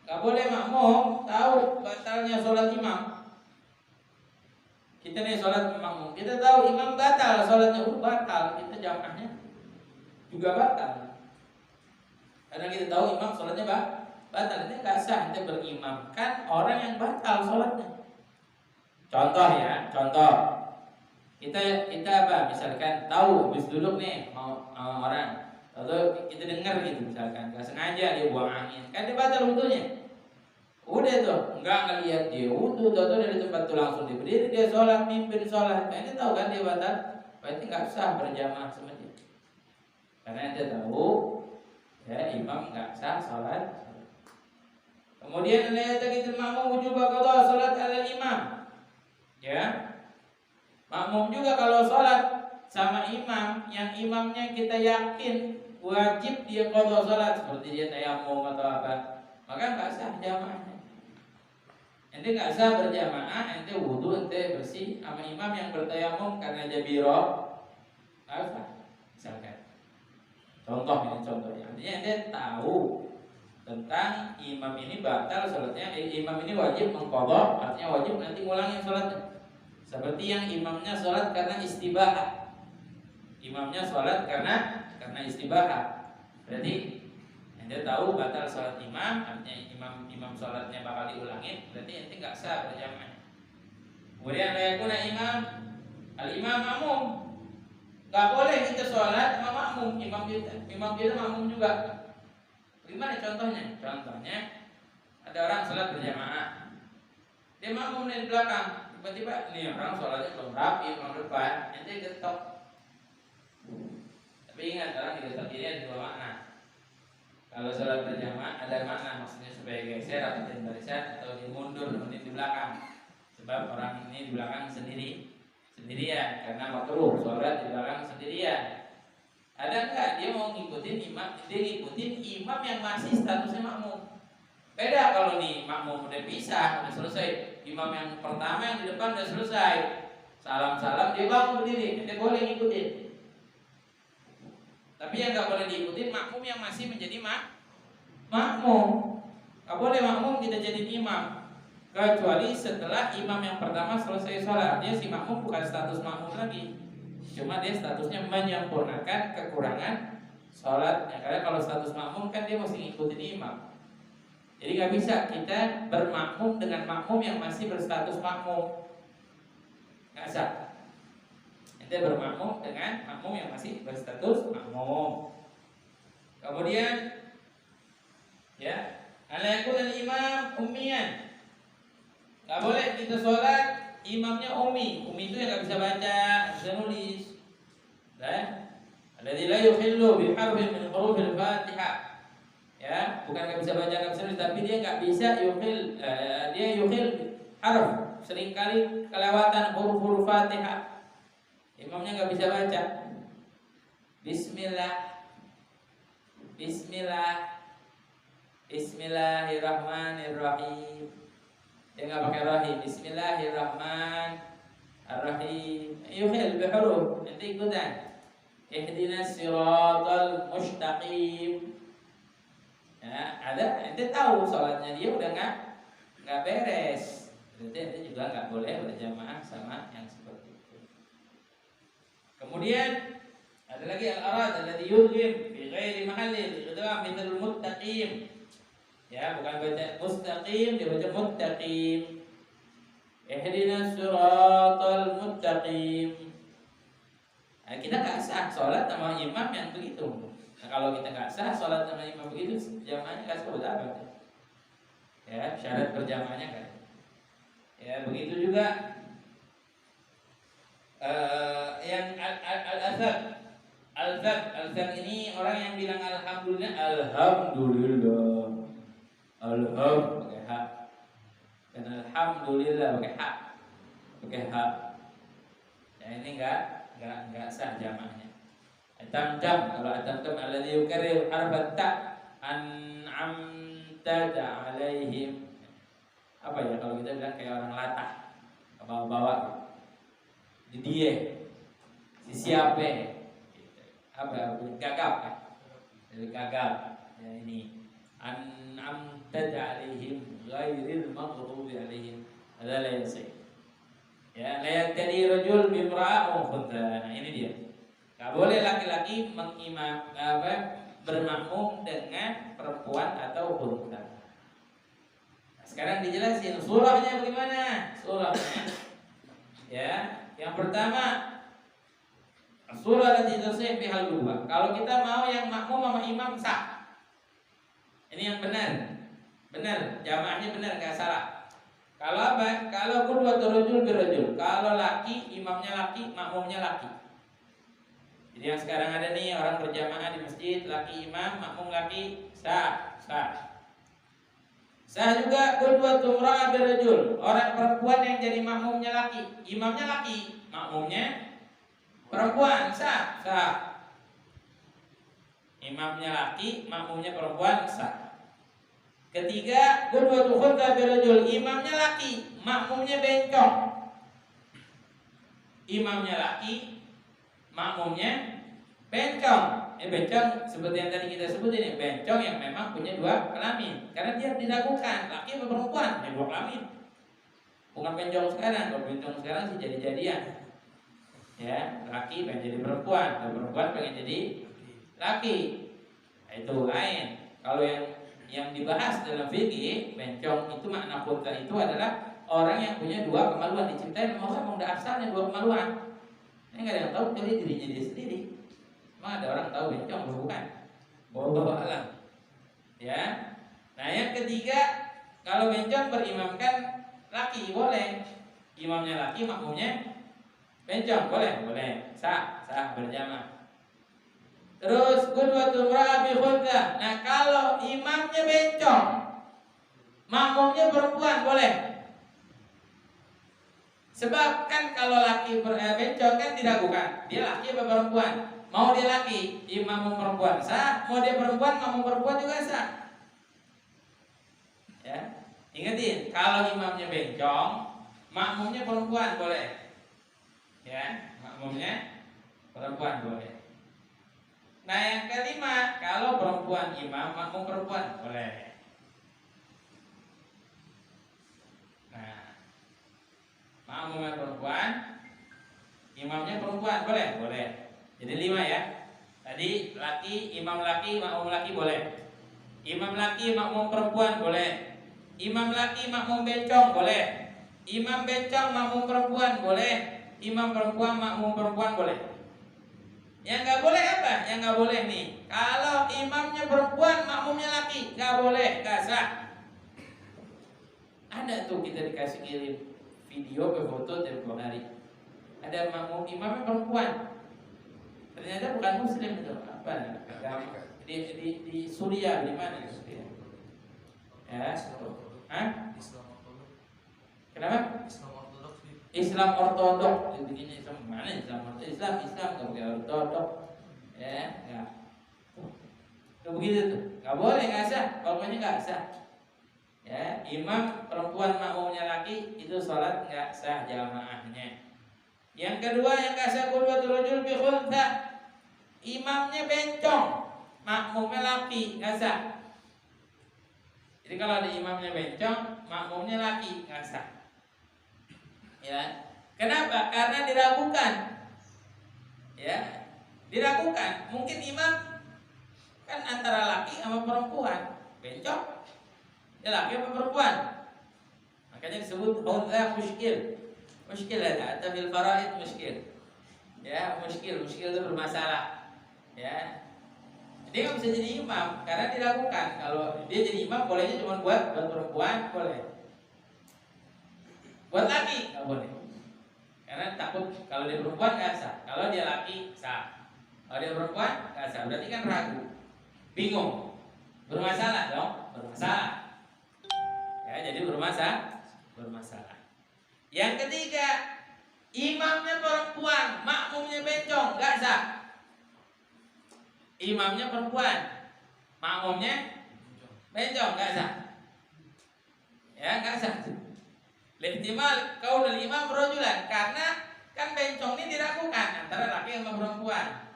Enggak boleh makmum tahu batalnya sholat imam. Kita nih sholat makmum, kita tahu imam batal sholatnya, batal, kita jamaahnya juga batal. Karena kita tahu imam sholatnya batal, itu nggak sah kita berimamkan orang yang batal sholatnya. Contoh ya, kita apa? Misalkan tahu habis duduk nih mau orang, atau kita dengar gitu misalkan, nggak sengaja dia buang angin, kan dia batal wudunya. Udah tuh, nggak ngelihat dia wudu, tuh dari tempat tuh langsung dia berdiri, dia sholat, mimpin sholat. Nah, ini tahu kan dia batal, berarti nggak sah berjamaah sama dia. Karena dia tahu, ya imam nggak sah sholat. Kemudian anda kita makmum wujub qada sholat ala imam. Ya, makmum juga kalau sholat sama imam, yang imamnya kita yakin wajib dia qada sholat, seperti dia tayamum atau apa, maka nggak sah jamaahnya. Ente nggak sah berjamaah, ente wudu, ente bersih sama imam yang bertayamum karena jabiro, nggak sah. Misalkan, contohnya, artinya ente tahu tentang imam ini batal sholatnya, imam ini wajib mengqadha, artinya wajib nanti ngulangi sholatnya. Seperti yang imamnya sholat karena istibahah, imamnya sholat karena istibahah, berarti ente tahu batal sholat imam, artinya imam sholatnya bakal diulangi, berarti ente nggak sah berjamaah. Kemudian layakuna al-imam makmum, nggak boleh kita sholat sama makmum, imam kita makmum juga. Gimana contohnya? Contohnya ada orang sholat berjamaah, dia makmum di belakang, tiba-tiba nih orang sholatnya belum rapi, orang depan, ente getok. Tapi ingat, orang digetok ini ada dua makna. Kalau sholat berjamaah ada makna, maksudnya supaya geser atau barisan atau dimundur kemudian di belakang. Sebab orang ini di belakang sendirian karena makruh sholat di belakang sendirian. Ada enggak dia mau ngikutin imam, dia ngikutin imam yang masih statusnya makmum. Beda kalau nih makmum udah pisah, udah selesai. Imam yang pertama yang di depan udah selesai. Salam-salam dia bangun berdiri, dia boleh ngikutin. Tapi yang nggak boleh diikutin makmum yang masih menjadi makmum. Nggak boleh makmum kita jadi imam, kecuali setelah imam yang pertama selesai sholat. Dia si makmum bukan status makmum lagi, cuma dia statusnya menyempurnakan kekurangan sholatnya. Karena kalau status makmum kan dia mesti ngikutin imam. Jadi nggak bisa kita bermakmum dengan makmum yang masih berstatus makmum, nggak sah. Kita bermakmum dengan makmum yang masih berstatus makmum. Kemudian ya, ala yakun imam ummiyan. Gak boleh kita sholat imamnya ummi. Ummi itu yang gak bisa baca, gak bisa nulis. Alladzi la yukhillu bi harfin min hurufil Fatihah. Ya, bukan gak bisa baca, gak bisa nulis, tapi dia gak bisa dia yukhil harf. Seringkali kelewatan huruf-huruf Fatihah. Imamnya nggak bisa baca. Bismillahirrahmanirrahim. Dia nggak pakai rahim. Bismillahirrahmanirrahim. Yukhil bihuruf. Nanti ikutan. Ihdinas siratal mustaqim. Ya, ada. Nanti tahu sholatnya dia udah nggak beres. Berarti juga nggak boleh berjamaah sama yang seperti itu. Kemudian ada lagi al-arad alladhi yudghim fi ghairi mahalli al-idgham mithl muttaqim. Ya, bukan baca mustaqim, dia baca muttaqim. Ihdinas siratal muttaqim. Nah, kita enggak sah salat sama imam yang begitu. Nah, kalau kita enggak sah salat sama imam begitu, jamaahnya enggak sah apa? Ya, syarat berjamaahnya kan. Ya, begitu juga yang al-azab ini orang yang bilang alhamdulillah pakai ha, dan alhamdulillah pakai ha. Ya, ini enggak sah jamaahnya. Atamtam, kalau atamtam alladzi yukarrir harfat ta an'amta alaihim. Apa ya kalau kita bilang kayak orang latah, bawa-bawa di dia si siapa apa gagap kan, dari gagap ya. Ini an'amta alaihim ghairil maghdubi alaihim, ada lain sih ya. La tadi rajul bimra'ah ukhta. Nah, ini dia, nggak boleh laki-laki bermakmum dengan perempuan atau unta. Nah, sekarang dijelasin surahnya bagaimana. Surahnya ya, yang pertama surah yang tasih bihal dua. Kalau kita mau yang makmum sama imam sah. Ini yang benar jamaahnya benar, nggak salah. Kalau apa? Kalau kedua rajul birajul. Kalau laki imamnya laki, makmumnya laki. Jadi yang sekarang ada nih orang berjamaah di masjid, laki imam, makmum laki, sah. Sah juga kedua tumra'ah birajul. Orang perempuan yang jadi makmumnya laki, imamnya laki, makmumnya perempuan, sah. Imamnya laki, makmumnya perempuan, sah. Ketiga, kedua khutbah birajul. Imamnya laki, makmumnya bencong. Imamnya laki, makmumnya bencong. Bencong seperti yang tadi kita sebut ini, bencong yang memang punya dua kelamin. Karena dia diragukan, laki atau perempuan, dua kelamin. Bukan bencong sekarang. Kalau bencong sekarang sih jadi-jadian. Ya, laki pengen jadi perempuan, atau perempuan pengen jadi laki. Nah, itu lain. Kalau yang dibahas dalam fikih, bencong itu makna khutbah itu adalah orang yang punya dua kemaluan. Diciptain memang udah asalnya dua kemaluan. Ini nggak ada yang tahu kecuali dirinya dia sendiri. Emang ada orang tahu bencong? Bukan. Wallahu a'lam. Ya. Nah, yang ketiga, kalau bencong berimamkan laki boleh. Imamnya laki, makmumnya bencong boleh, sah berjamaah. Terus qudwatul imra'ah bi khuntha. Nah, kalau imamnya bencong, makmumnya perempuan boleh. Sebab kan kalau laki bencong kan diragukan, dia laki apa perempuan. Mau dia laki, imam perempuan sah. Mau dia perempuan, makmum perempuan juga sah. Ya, ingetin, kalau imamnya bencong, makmumnya perempuan boleh. Ya, makmumnya perempuan boleh. Nah, yang kelima, kalau perempuan imam, makmum perempuan boleh. Nah, makmumnya perempuan, imamnya perempuan boleh, boleh. Jadi 5 ya. Tadi laki, imam laki, makmum laki boleh. Imam laki, makmum perempuan boleh. Imam laki, makmum bencong boleh. Imam bencong, makmum perempuan boleh. Imam perempuan, makmum perempuan boleh. Yang nggak boleh apa? Yang nggak boleh nih, kalau imamnya perempuan, makmumnya laki, nggak boleh, nggak sah. Ada tuh kita dikasih kirim video ke foto tempoh hari. Ada makmum imamnya perempuan, ternyata bukan muslim itu apa? Agama di Suriah, di mana di Suriah? Ya, hah? Kenapa? Islam ortodok, begini Islam mana? Islam nggak boleh ortodok, ya, nggak. Tuh begitu tuh, nggak boleh, nggak sah, pokoknya nggak sah. Ya, imam perempuan makmumnya laki itu sholat nggak sah jamaahnya. Yang kedua yang nggak sah qudwatul rajul bi khuntha, imamnya bencong, makmumnya laki, nggak sah. Jadi kalau ada imamnya bencong, makmumnya laki, nggak sah. Ya, kenapa? Karena diragukan. Ya, diragukan. Mungkin imam kan antara laki sama perempuan, bencong, dia laki apa perempuan? Makanya disebut untha muskil. Muskil ada fil faraid muskil. Ya, muskil itu bermasalah. Ya, dia nggak bisa jadi imam karena diragukan. Kalau dia jadi imam bolehnya cuma buat perempuan boleh. Buat laki nggak boleh, karena takut kalau dia perempuan nggak sah, kalau dia laki sah. Kalau dia perempuan nggak sah, berarti kan ragu, bingung, bermasalah dong, bermasalah. Ya, jadi bermasalah. Yang ketiga, imamnya perempuan, makmumnya bencong, nggak sah. Imamnya perempuan, makmumnya bencong, nggak sah. Ya, nggak sah. Lihtimal kaunul imam rajulan, karena kan bencong ini diragukan antara laki sama perempuan.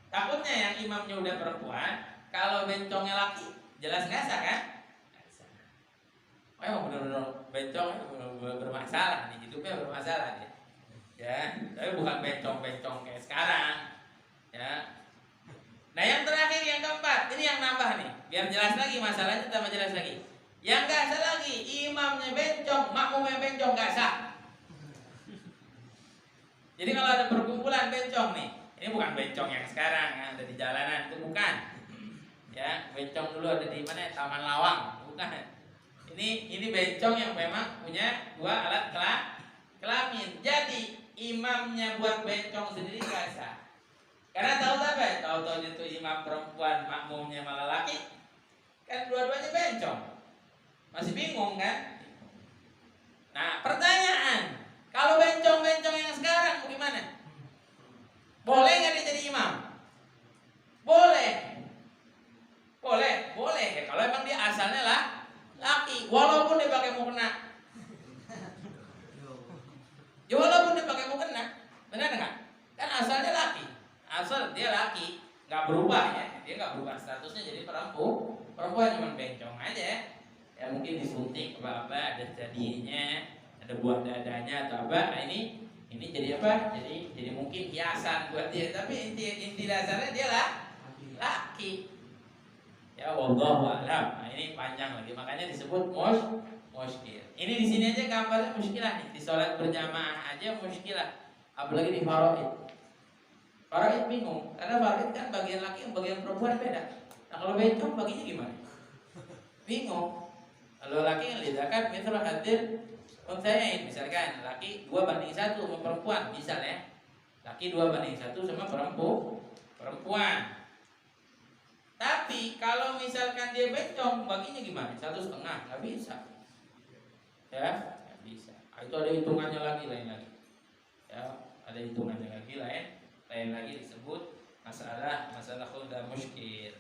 Takutnya yang imamnya udah perempuan, kalau bencongnya laki, jelas nggak sah kan? Emang benar-benar bencong bermasalah nih, hidupnya bermasalah dia. Ya, tapi bukan bencong-bencong kayak sekarang. Ya. Nah, yang terakhir yang keempat, ini yang nambah nih, biar jelas lagi masalahnya, tambah jelas lagi. Yang nggak sah lagi, imamnya bencong, makmumnya bencong, nggak sah. Jadi kalau ada perkumpulan bencong nih, ini bukan bencong yang sekarang yang ada di jalanan, itu bukan. Ya, bencong dulu ada di mana? Taman Lawang, bukan. Ini bencong yang memang punya 2 alat kelamin. Jadi imamnya buat bencong sendiri nggak sah. Karena tahu apa? Tahu itu imam perempuan, makmumnya malah laki, kan dua-duanya bencong. Masih bingung kan? Nah, pertanyaan, kalau bencong-bencong yang sekarang bagaimana? Boleh nggak dia jadi imam? Boleh. Ya, kalau emang dia asalnya laki, walaupun dia pakai mukena. Ya, walaupun dia pakai mukena, benar nggak? Kan asalnya laki, asal dia laki, nggak berubah ya, dia nggak berubah statusnya jadi perempuan cuma bencong aja. Ya, mungkin disuntik apa-apa, ada jadinya, ada buah dadanya atau apa. Nah, ini jadi apa? Jadi mungkin hiasan buat dia, tapi inti dasarnya dia laki. Ya, wallahu a'lam. Nah, ini panjang lagi, makanya disebut muskil. Ini di sini aja gambarnya muskilah nih. Di sholat berjamaah aja muskilah, apalagi di faraid. Faraid bingung, karena faraid kan bagian laki, bagian perempuan beda. Nah, kalau bencong baginya gimana? Bingung. Kalau laki yang lidakan mitra hadir unthayain, misalkan laki 2:1 sama perempuan, misalnya laki 2:1 sama perempuan. Tapi kalau misalkan dia bencong, baginya gimana? 1,5, nggak bisa. Ya, nggak bisa. Itu ada hitungannya lagi, lain lagi. Ya, ada hitungannya lagi, lain lagi disebut masalah khulda muskil.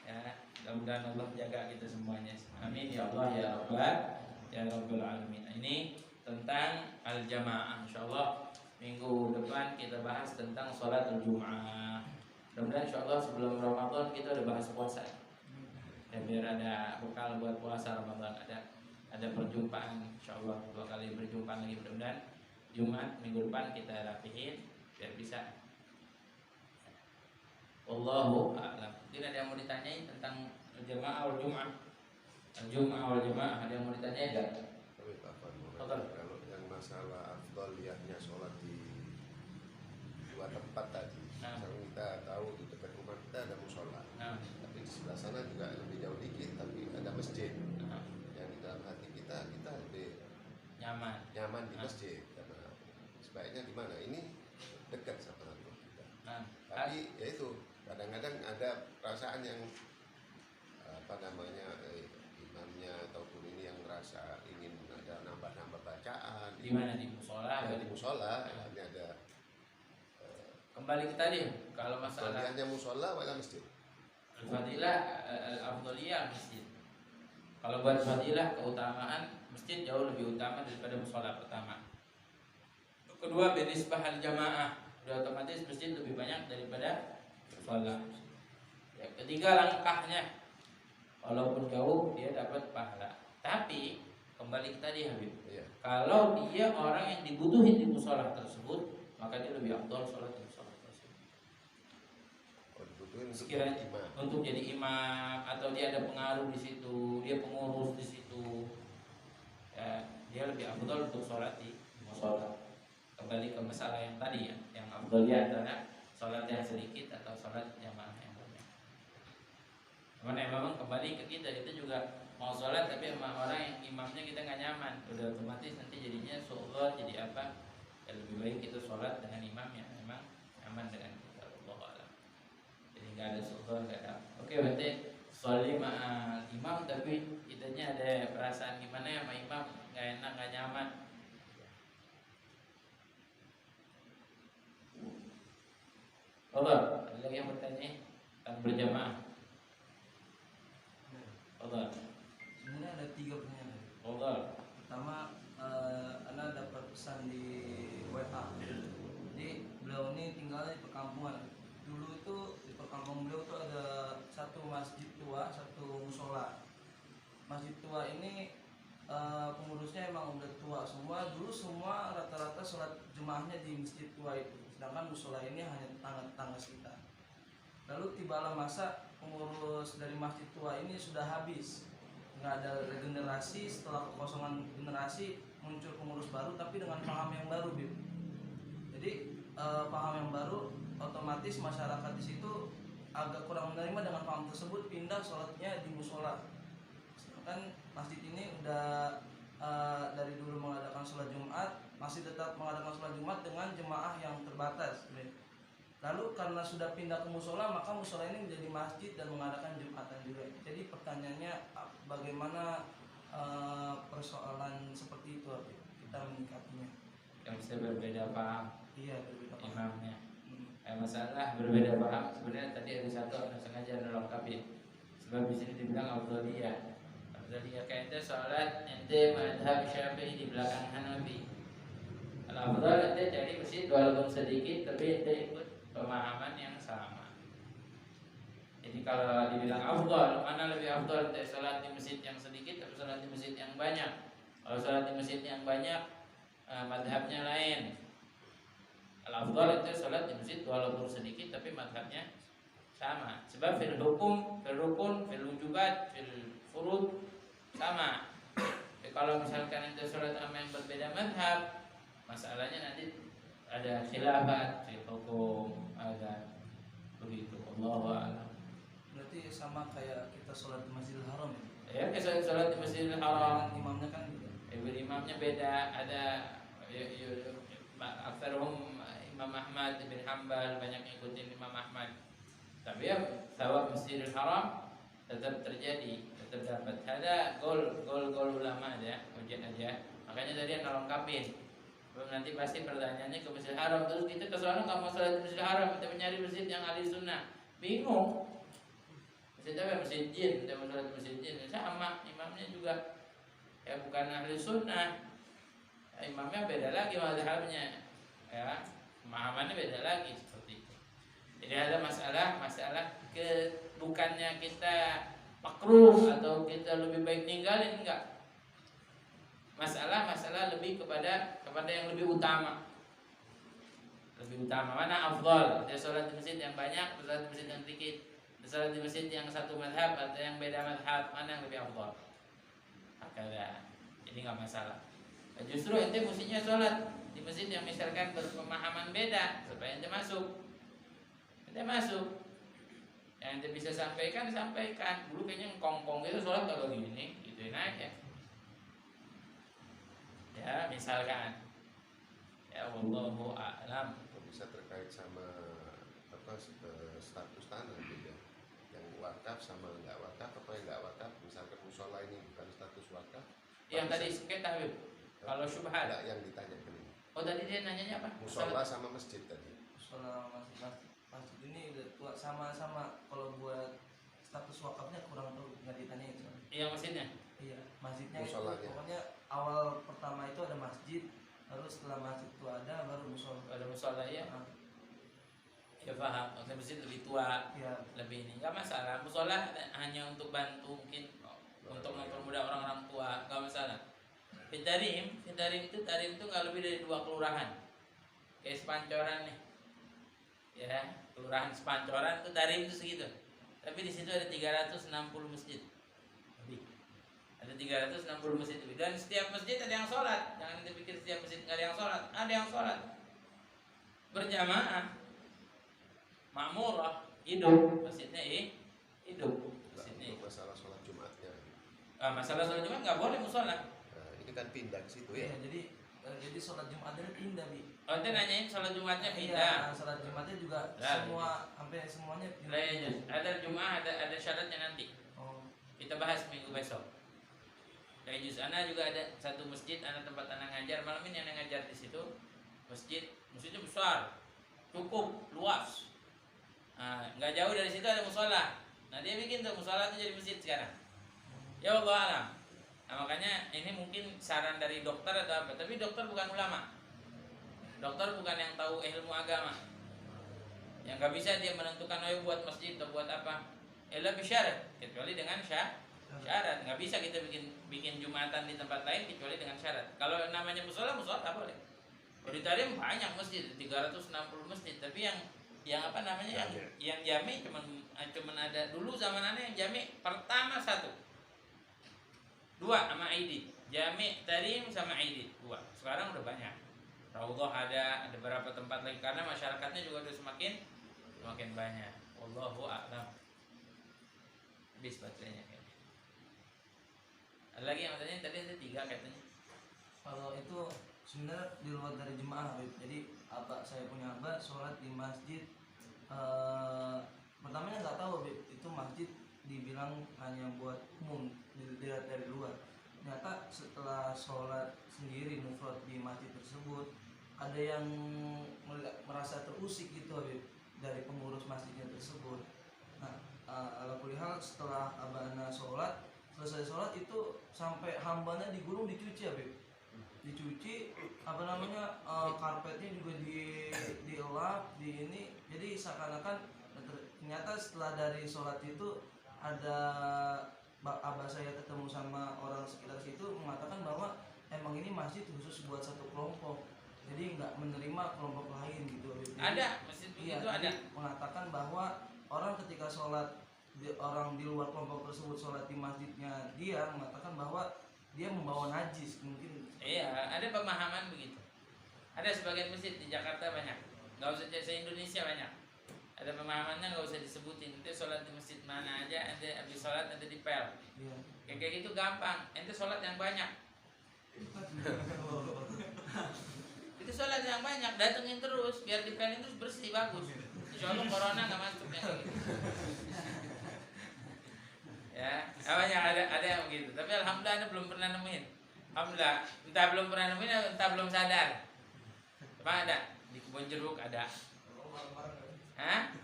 Ya, mudah-mudahan Allah jaga kita semuanya. Amin ya Allah ya Rabbal alamin. Ini tentang al-jamaah. Insyaallah minggu depan kita bahas tentang sholatul Jum'ah. Mudah-mudahan insyaallah sebelum Ramadan kita udah bahas puasa. Dan biar ada bekal buat puasa Ramadan, ada perjumpaan insyaallah 2 kali berjumpa lagi, mudah-mudahan Jumat minggu depan kita rapihin biar bisa. Wallahu a'lam. Mungkin ada yang mau ditanyain tentang jamaah wal Jum'ah. Al-Jum'ah wal Jamaah, ada yang mau ditanyain enggak? Tapi Pak kalau yang masalah afdaliyahnya sholat di 2 tempat tadi, misalnya kita tahu di dekat rumah kita ada musola, tapi di sebelah sana juga lebih jauh dikit, tapi ada masjid. Yang di dalam hati kita lebih nyaman di masjid, karena sebaiknya di mana? Ini dekat sama rumah kita. Tapi ya itu kadang-kadang ada perasaan yang imamnya ataupun ini yang merasa ingin ada nambah-nambah bacaan. Di mana? Di musola? Ya, di musola. Ini ada kembali ke tadi, kalau masalah hanya musola wala masjid. Al-fadilah al-afdaliyah masjid. Kalau buat fadilah keutamaan, masjid jauh lebih utama daripada musola pertama. Kedua, binisbah al-jamaah, udah otomatis masjid lebih banyak daripada musola. Ya, ketiga, langkahnya walaupun jauh dia dapat pahala. Tapi kembali ke tadi Habib, kalau dia orang yang dibutuhin di musola tersebut, maka dia lebih afdal sholat di musola tersebut. Sekiranya untuk jadi imam atau dia ada pengaruh di situ, dia pengurus di situ, ya, dia lebih afdal untuk sholat di musola. Kembali ke masalah yang tadi ya, yang afdaliyah antara sholat yang sedikit atau sholat jamaah yang banyak. Karena memang kembali ke kita juga mau sholat tapi sama orang yang imamnya kita nggak nyaman, udah otomatis nanti jadinya sholat jadi apa? Ya, lebih baik kita sholat dengan imam yang memang nyaman dengan kita. Allahu a'lam. Jadi nggak ada sholat, nggak ada. Oke, berarti sholat imam tapi kitanya ada perasaan gimana ya sama imam, nggak enak, nggak nyaman. Allah, ada lagi yang bertanya tentang berjamaah? Allah. Sebenarnya ada 3 pertanyaan. Allah. Pertama, Anda dapat pesan di WA. Jadi beliau ini tinggal di perkampungan. Dulu itu di perkampungan beliau itu ada satu masjid tua, satu musola. Masjid tua ini pengurusnya emang udah tua semua. Dulu semua rata-rata sholat jemaahnya di masjid tua itu. Sedangkan musola ini hanya tetangga-tetangga sekitar. Lalu tibalah masa pengurus dari masjid tua ini sudah habis, nggak ada regenerasi. Setelah kekosongan generasi muncul pengurus baru tapi dengan paham yang baru, Bib. Jadi paham yang baru otomatis masyarakat di situ agak kurang menerima dengan paham tersebut, pindah sholatnya di musola. Sedangkan masjid ini udah dari dulu mengadakan sholat Jumat, masih tetap mengadakan sholat Jumat dengan jemaah yang terbatas, Bib. Lalu karena sudah pindah ke musola, maka musola ini menjadi masjid dan mengadakan jumatan juga. Jadi pertanyaannya, bagaimana persoalan seperti itu kita menyikapinya? Yang bisa berbeda paham. Iya, berbeda paham. Imamnya. Masalah berbeda paham sebenarnya tadi ada satu yang sengaja dilengkapi. Sebab di sini dibilang afdaliyah. Afdaliyah kayak itu sholat ente madhab Syafi'i di belakang Hanafi. Al-afdal ente cari masjid walaupun sedikit tapi ente ikut pemahaman yang sama. Jadi kalau dibilang afdal, mana lebih afdal, sholat di masjid yang sedikit atau sholat di masjid yang banyak? Kalau sholat di masjid yang banyak, madhabnya lain. Al-afdal itu sholat di masjid walaupun sedikit tapi madhabnya sama. Sebab fil hukum, fil rukun, fil wujubat, fil furud sama. Jadi kalau misalkan itu sholat sama yang berbeda madhab, masalahnya nanti ada khilafat fil hukum, ada begitu. Allahu a'lam. Berarti sama kayak kita sholat di Masjidil Haram Ya, ya? sholat di Masjidil Haram. Imamnya kan beda. Imamnya beda. Ada aktsaruhum Imam Ahmad bin Hanbal, banyak ngikutin Imam Ahmad. Tapi ya thawab Masjidil Haram tetap terjadi, tetap dapat. Ada gol ulama aja, ujian aja. Makanya tadi yang lengkapin. Nanti pasti pertanyaannya ke Masjidil Haram, terus kita ke sana nggak mau sholat di Masjidil Haram, kita mencari masjid yang ahli sunnah, bingung. Masjid apa? Masjid jin, kita mau sholat di masjid jin, sama imamnya juga ya bukan ahli sunnah, ya, imamnya beda lagi mazhabnya, ya pemahamannya beda lagi seperti itu. Jadi ada masalah bukannya kita makruh atau kita lebih baik ninggalin, enggak. Masalah lebih kepada yang lebih utama. Lebih utama mana afdal? Dia sholat di masjid yang banyak, sholat di masjid yang sedikit. Dia sholat di masjid yang satu mazhab atau yang beda mazhab, mana yang lebih afdal? Makanya jadi nggak masalah. Justru ente mestinya sholat di masjid yang misalkan berpemahaman beda supaya ente masuk. Yang ente bisa sampaikan. Dulu kayaknya ngkong-kong gitu sholat kalau gini, gituin aja. Ya misalkan, ya wallahu a'lam. Bisa terkait sama status tanah beda. Yang wakaf sama nggak wakaf, apa yang nggak wakaf? Misalkan musola ini bukan status wakaf. Yang tadi sengketa Habib. Kalau syubhat. Enggak, yang ditanyakan ini. Oh tadi dia nanyanya apa? Musola sama masjid tadi. Musola masjid ini udah sama-sama. Kalau buat status wakafnya kurang tahu, nggak ditanyain soalnya. Iya masjidnya. Iya, masjidnya itu Musolanya. pokoknya awal pertama itu ada masjid, lalu setelah masjid itu ada baru musola. Ada musola ya. Nah, Ya paham. Maksudnya masjid lebih tua, ya. lebih ini nggak masalah. Musola hanya untuk bantu mungkin untuk mempermudah orang-orang tua, nggak masalah. Tarim itu nggak lebih dari 2 kelurahan. Kayak Sepancoran nih, ya kelurahan Sepancoran itu tarim itu segitu. Tapi di situ ada 360 masjid. Lebih. Ada 360 masjid lebih. Dan setiap masjid ada yang sholat. Jangan dipikir setiap masjid nggak ada yang sholat. Ada yang sholat berjamaah, makmurah, hidup masjidnya hidup. Masjidnya. Masalah sholat Jumatnya. Masalah sholat Jumat nggak boleh musola. Nah, ini kan pindah ke situ ya. Iya, jadi sholat Jumatnya pindah, Bi. Oh, ente nanyain sholat Jumatnya Iya, pindah. sholat Jumatnya juga Lah, hampir semuanya pindah. Lah, ya, ada Jumat, ada syaratnya nanti. Oh, Kita bahas minggu besok. Kayak juz ana juga ada satu masjid, ana tempat ana ngajar. Malam ini ana ngajar di situ. Masjidnya besar, cukup luas. Nah, nggak jauh dari situ ada musola. Nah dia bikin tuh musola itu jadi masjid sekarang. Ya Allah alam. Nah, makanya ini mungkin saran dari dokter atau apa. Tapi dokter bukan ulama. Dokter bukan yang tahu ilmu agama. Yang nggak bisa dia menentukan ayo buat masjid atau buat apa. Illa bisyarat, kecuali dengan syarat. Nggak bisa kita bikin jumatan di tempat lain kecuali dengan syarat. Kalau namanya musola boleh. Di Tarim banyak masjid, 360 masjid. Tapi yang apa namanya yang jami cuman ada dulu zaman aneh yang jami pertama 1, 2 sama Aidit. Jami Tarim sama Aidit 2. Sekarang udah banyak. Raudhah ada beberapa tempat lagi karena masyarakatnya juga udah semakin banyak. Wallahu a'lam. Habis baterainya kayaknya. Ada lagi yang katanya tadi ada 3 katanya. kalau itu sebenarnya di luar dari jemaah, Habib. Jadi saya punya abah sholat di masjid. Pertamanya nggak tahu, Habib, itu masjid dibilang hanya buat umum, dilihat dari luar. Ternyata setelah sholat sendiri mufrad di masjid tersebut, ada yang merasa terusik gitu, Habib, dari pengurus masjidnya tersebut. Nah, alhamdulillah setelah abahnya selesai sholat itu sampai hambanya digulung dicuci, Habib. Dicuci karpetnya juga dielap di ini. Jadi seakan-akan ternyata setelah dari sholat itu ada abah saya ketemu sama orang sekitar situ mengatakan bahwa emang ini masjid khusus buat satu kelompok, jadi nggak menerima kelompok lain gitu. Jadi, ada masjid begitu ada. Mengatakan bahwa orang ketika sholat orang di luar kelompok tersebut sholat di masjidnya, dia mengatakan bahwa dia membawa najis mungkin. Iya, ada pemahaman begitu. Ada sebagian masjid di Jakarta banyak, nggak usah se-Indonesia banyak. Ada pemahamannya nggak usah disebutin. Ente sholat di masjid mana aja, ente habis sholat ente dipel. Iya. Kayak gitu gampang. Ente sholat yang banyak. Itu sholat yang banyak, datengin terus biar dipelin terus bersih bagus. Itu Insya Allah corona nggak masuk yang gitu. Ya, awalnya ada yang begitu. Tapi alhamdulillah Anda belum pernah nemuin. Alhamdulillah, entah belum pernah nemuin, entah belum sadar. Apa ada di kebun jeruk ada. Hah?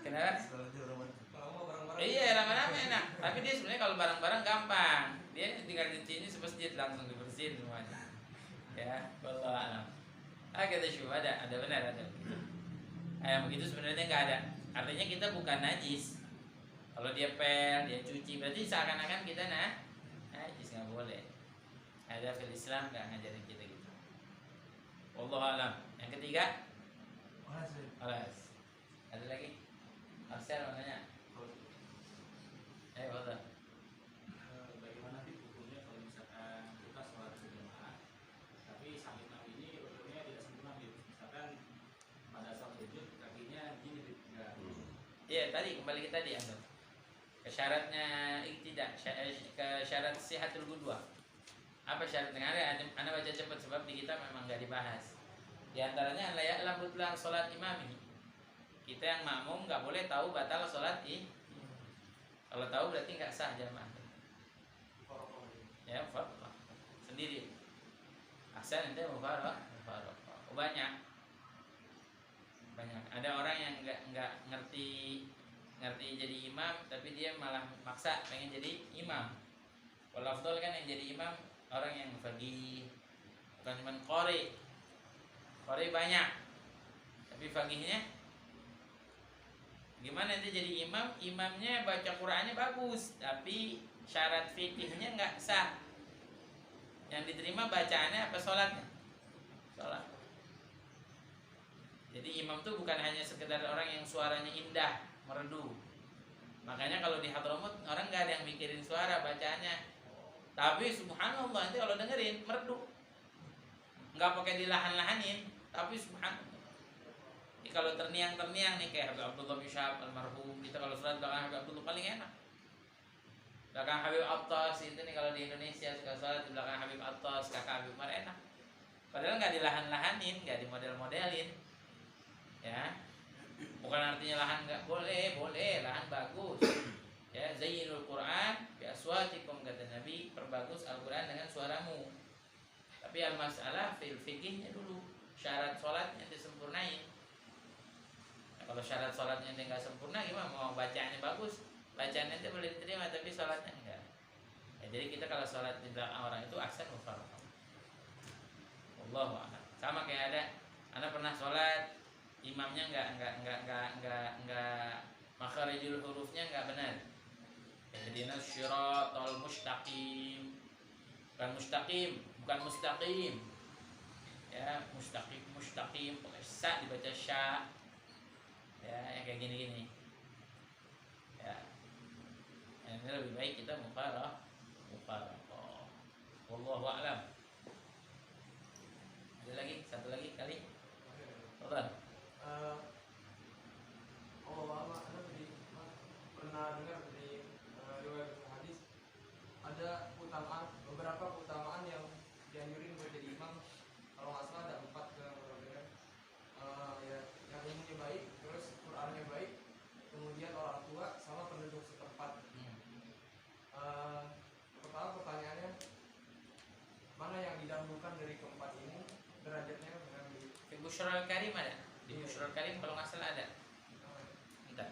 Kenapa? Iya, lama-lama enak. Tapi dia sebenarnya kalau barang-barang gampang. Dia tinggal cuci ini sepesjit langsung dibersihin semuanya. Ya, wallahu a'lam. Kata syuh ada benar ada. Yang begitu sebenarnya nggak ada. Artinya kita bukan najis. Kalau dia pel, dia cuci, berarti seakan-akan kita najis, nggak boleh. Ada fil Islam nggak ngajarin kita gitu. Wallahu a'lam. Yang ketiga, alas. Ada lagi? Arsel makanya. Betul. Bagaimana hukumnya kalau misalkan kita sholat berjamaah, tapi sakit nabi ini ukurnya tidak sempurna, misalkan pada saat sujud kakinya gini enggak. Iya tadi kembali ke tadi Anda. Ke syaratnya tidak ke syarat sihatul qudwah. Apa syaratnya? Anda baca cepat sebab di kita memang nggak dibahas. Di antaranya la ya'lam butlan salat imami. Kita yang makmum nggak boleh tahu batal salat kalau tahu berarti nggak sah jamaah. Ya, farqah sendiri. Asal ente mufarraq. Banyak. Ada orang yang nggak ngerti jadi imam, tapi dia malah maksa pengen jadi imam. Walau afdal kan yang jadi imam orang yang faqih, bukan cuma qori. Qori banyak, tapi faqihnya gimana nanti jadi imam? Imamnya baca Qur'annya bagus, tapi syarat fikihnya nggak sah. Yang diterima bacaannya apa sholatnya? Sholat. Jadi imam tuh bukan hanya sekedar orang yang suaranya indah, merdu. Makanya kalau di Hadramut orang nggak ada yang mikirin suara bacaannya. Tapi subhanallah nanti kalau dengerin merdu. Nggak pakai dilahan-lahanin, tapi subhanallah. Jadi kalau terniang-terniang nih kayak Habib Abdullah bin Syahab almarhum, kita kalau sholat belakang Habib Abdullah paling enak. Belakang Habib Attas itu nih kalau di Indonesia suka sholat di belakang Habib Attas, kakak Habib Umar enak. Padahal nggak dilahan-lahanin, nggak dimodel-modelin, ya. Bukan artinya lahan nggak boleh, lahan bagus. Ya, zayyinul Quran bi aswatikum kata Nabi, perbagus Al-Quran dengan suaramu. Tapi al-masalah fil fikihnya dulu, syarat sholatnya disempurnain. Kalau syarat sholatnya dia nggak sempurna gimana mau bacaannya bagus, bacaannya itu boleh diterima tapi sholatnya enggak. Ya, jadi kita kalau sholat di belakang orang itu ahsan wa farqah. Wallahu a'lam. Sama kayak ada anak pernah sholat imamnya enggak makharijul hurufnya enggak benar. Ihdinas syiratal mustaqim. Bukan mustaqim. Ya, mustaqim, pakai sa dibaca sya. Ya, yang kayak gini-gini. Ya. Yang ini lebih baik kita mufarraq. Wallahu a'lam. Ada lagi, satu lagi kali. Betul. Allah tadi pernah dengar dari riwayat hadis ada beberapa keutamaan yang dianjurin buat jadi imam. Kalau nggak salah ada 4 kemudian ya yang ilmunya baik, terus Qurannya baik, kemudian orang tua sama penduduk setempat. Pertama pertanyaannya, mana yang didahulukan dari keempat ini derajatnya dengan Di Busyral Karim ada. Di Busyral Karim kalau nggak salah ada. Bentar.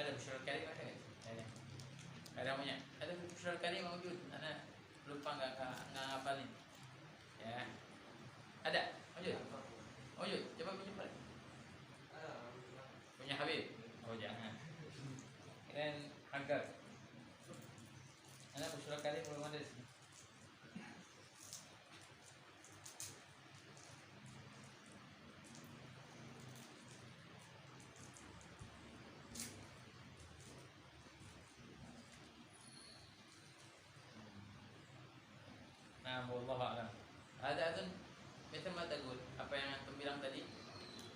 Ada Bushrul Karim ada nggak? Ada. Ada punya. Ada Bushrul Karim wujud. Ana lupa nggak ngapalin. Ya. Ada. Wujud. Wujud. Coba punya punya Habib. Oh jangan. Dan agar. Ana Bushrul Karim belum ada di sini. Nah, wallahu a'lam. Ada tuh biasa mata gue. Apa yang antum bilang tadi?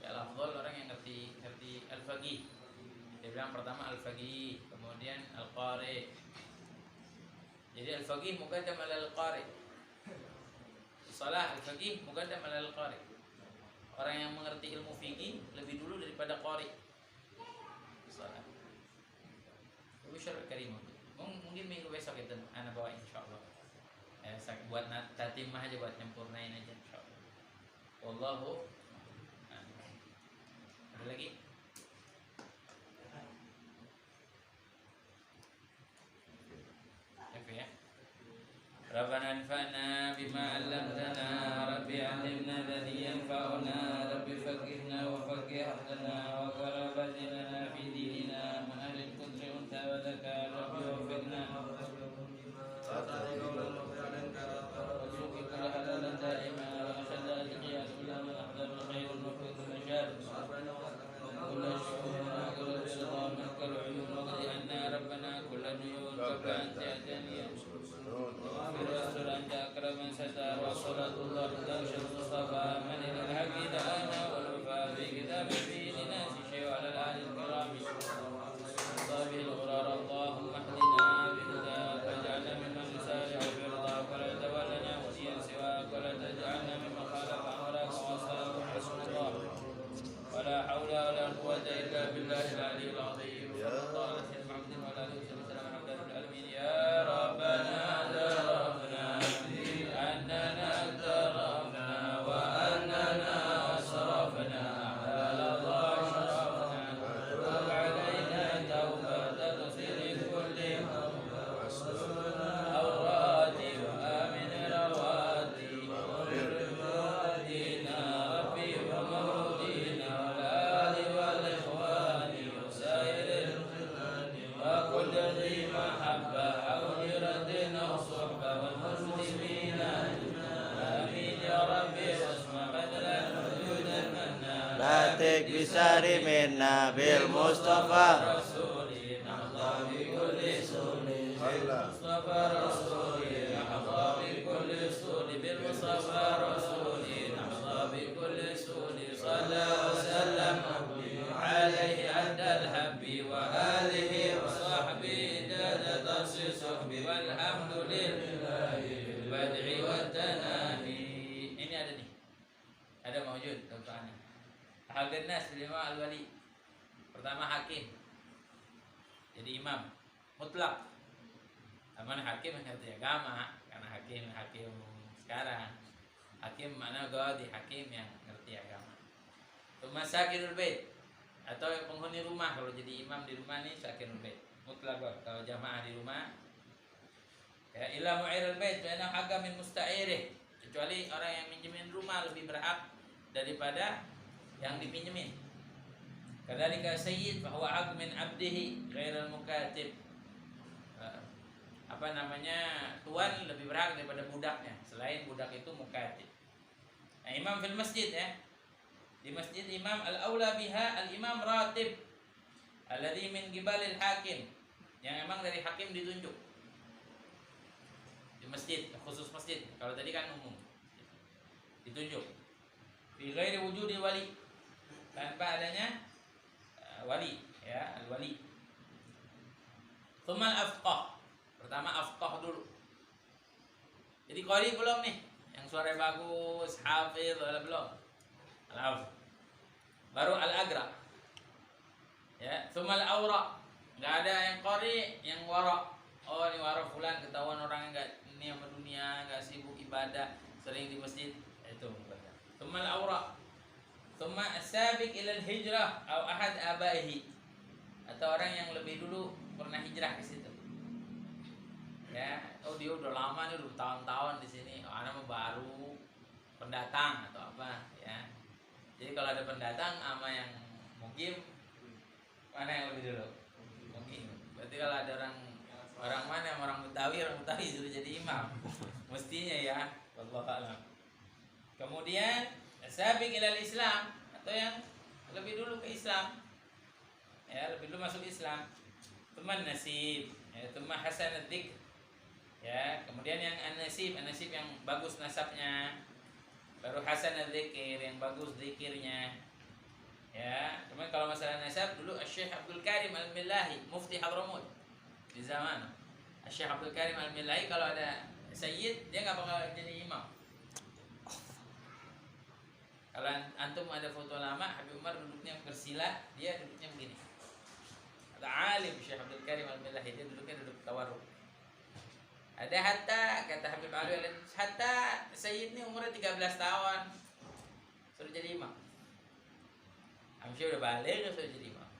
Ya afdal orang yang ngerti al-faqih. Dia bilang pertama al-faqih, kemudian al-qari. Jadi al-faqih muqaddam ala al-qari. Salah al-faqih muqaddam ala al-qari. Orang yang mengerti ilmu fikih lebih dulu daripada qari. Salah. Bushrul Karim. Mungkin minggu besok itu ana bawa insyaallah. Buat tatimah aja, buat nyempurnain aja insyaallah. Wallahu a'lam. Ada lagi? Ya. Rabbana anfa'na bima 'allamtana, Rabbi 'allimna alladhi yanfa'una, Rabbi faqihna wa faqih lana wa qarrib lana fi dinina ma ahli al-qudri unta wa dzaka, Rabbi waffiqna Latik bisari minna bil Mustafa Hagan nas lima al-wali. Pertama hakim. Jadi imam mutlak. Aman hakim mengerti agama, karena hakim sekarang. Hakim mana di hakim yang ngerti agama. Masakinul bait atau penghuni rumah, kalau jadi imam di rumah nih sakinul bait. Mutlak kalau jamaah di rumah. Ya illa mu'irul bait wa ana haqqan min musta'irih. Kecuali orang yang minjemin rumah lebih berhak daripada yang dipinjemin. Kadzalika sayyid fa huwa haq min 'abdihi ghairal mukatib. Tuan lebih berhak daripada budaknya, selain budak itu mukatib. Nah, imam fil masjid ya. Di masjid imam al-aula biha al-imam ratib alladhi min qibalil hakim, yang emang dari hakim ditunjuk. Di masjid, khusus masjid. Kalau tadi kan umum. Ditunjuk. Bi ghairi wujudi wali, tanpa adanya wali ya, al-wali. Tsumma al-afqah. Pertama afqah dulu. Jadi qari belum nih, yang suara bagus, hafiz belum. Al-af. Baru al-agra. Ya, tsumma al-awra. Enggak ada yang qari, yang wara. Oh, ini wara fulan, ketahuan orang enggak ini sama dunia, enggak sibuk ibadah, sering di masjid. Itu tsumma al-awra. Tsumma as-sabiq ila al-hijrah aw ahad abaihi. atau orang yang lebih dulu pernah hijrah ke situ. Ya, oh dia udah lama nih, udah tahun-tahun di sini. Oh, anak mah baru pendatang atau apa ya. Jadi kalau ada pendatang sama yang mukim, mana yang lebih dulu? Mukim. Berarti kalau ada orang mana, orang Betawi sudah jadi imam. Mestinya ya, wallahu a'lam. Kemudian sabiq ilal Islam, atau yang lebih dulu ke Islam. Ya, lebih dulu masuk Islam. Teman nasib, ya, teman hasan dzikr. Ya, kemudian yang an-nasib yang bagus nasabnya. Baru hasan dzikir, yang bagus zikirnya. Ya, cuman kalau masalah nasab dulu Syekh Abdul Karim Al-Millahi, mufti Hadramut di zaman Syekh Abdul Karim Al-Millahi, kalau ada sayyid dia nggak bakal jadi imam. Kalau antum ada foto lama Habib Umar duduknya bersila, dia duduknya begini. Ada alim Syekh Abdul Karim Al-Millahi, dia duduknya duduk tawarruk. Ada hatta, kata Habib Ali, hatta sayyid ini umurnya 13 tahun sudah jadi imam. Amsyah udah balik sudah jadi imam.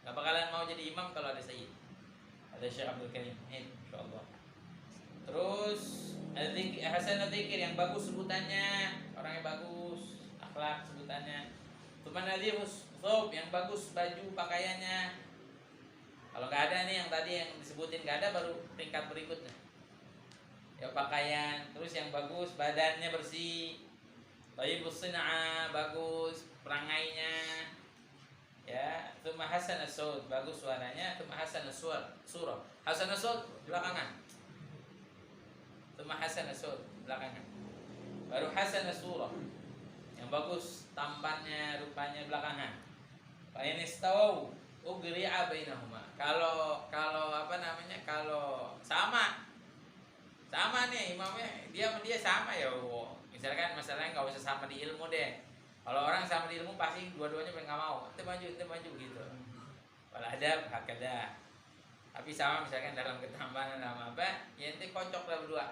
Gak bakalan mau jadi imam kalau ada sayyid. Ada Syekh Abdul Karim, insyaallah. Terus hasan dzikir yang bagus sebutannya, orang yang bagus, akhlak sebutannya. Tuman nadhifus thawb, yang bagus baju pakaiannya. Kalau nggak ada nih yang tadi yang disebutin nggak ada, baru tingkat berikutnya. Ya pakaian, terus yang bagus badannya bersih, thayyibus sin'a, bagus perangainya. Ya, tsumma hasan as-saut, bagus suaranya, tsumma hasan as-surah. Hasan as-saut belakangan. Tsumma hasan as-saut belakangan. Baru hasan as-surah. Yang bagus tampannya, rupanya belakangan. Fa in istawau ugri'a bainahuma. Kalau apa namanya? Kalau sama nih imamnya, dia sama ya. Misalkan masalahnya nggak usah sama di ilmu deh. Kalau orang sama di ilmu pasti dua-duanya pengen nggak mau, ente maju gitu. Kalau ada hakada. Tapi sama misalkan dalam ketambahan nama apa, ya ente kocok lah berdua.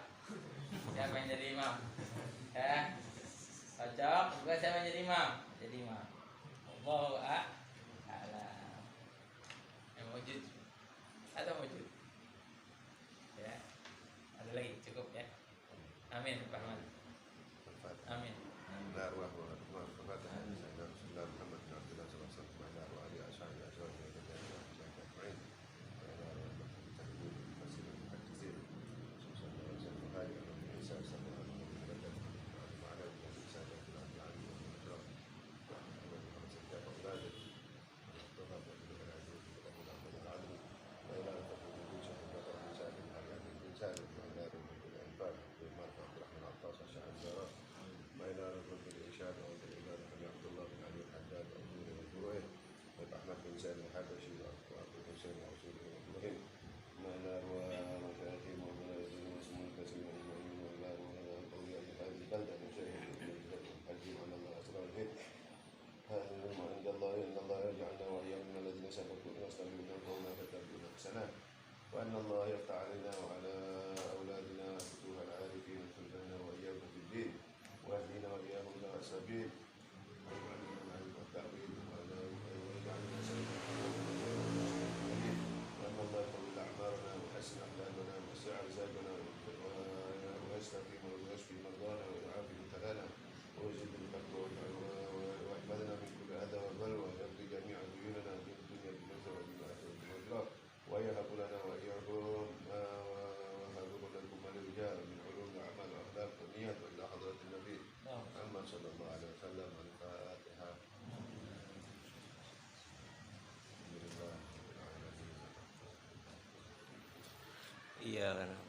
Siapa yang jadi imam? Ya, kocok, berdua siapa yang jadi imam? Jadi imam. Allahu a'lam. Yang wujud atau wujud? Ya, ada lagi cukup ya. Amin, Pak Ahmad. Amin. وأن الله يفتح علينا وعلى أولادنا فتوح العارفين ويدخلنا وإياكم في الدين واهدنا وإياهم إلى السبيل ويعلمنا العلم والتأويل ويجعلنا سلما وأن الله يطول أعمارنا ويحسن أخلاقنا ويوسع رزقنا ويستقيم ويشفي مرضانا ويعافي مبتلانا ويجد التقوى ويحفظنا من كل أذى وبلوى ويقضي جميع ديوننا في الدنيا بالنصر وبالآخرة بالإجراء ويهب لنا وإياكم وهب لكم الرجال من علوم الأعمال والأخلاق والنيات وإلى حضرة النبي محمد صلى الله عليه وسلم. الفاتحة. Iya kan.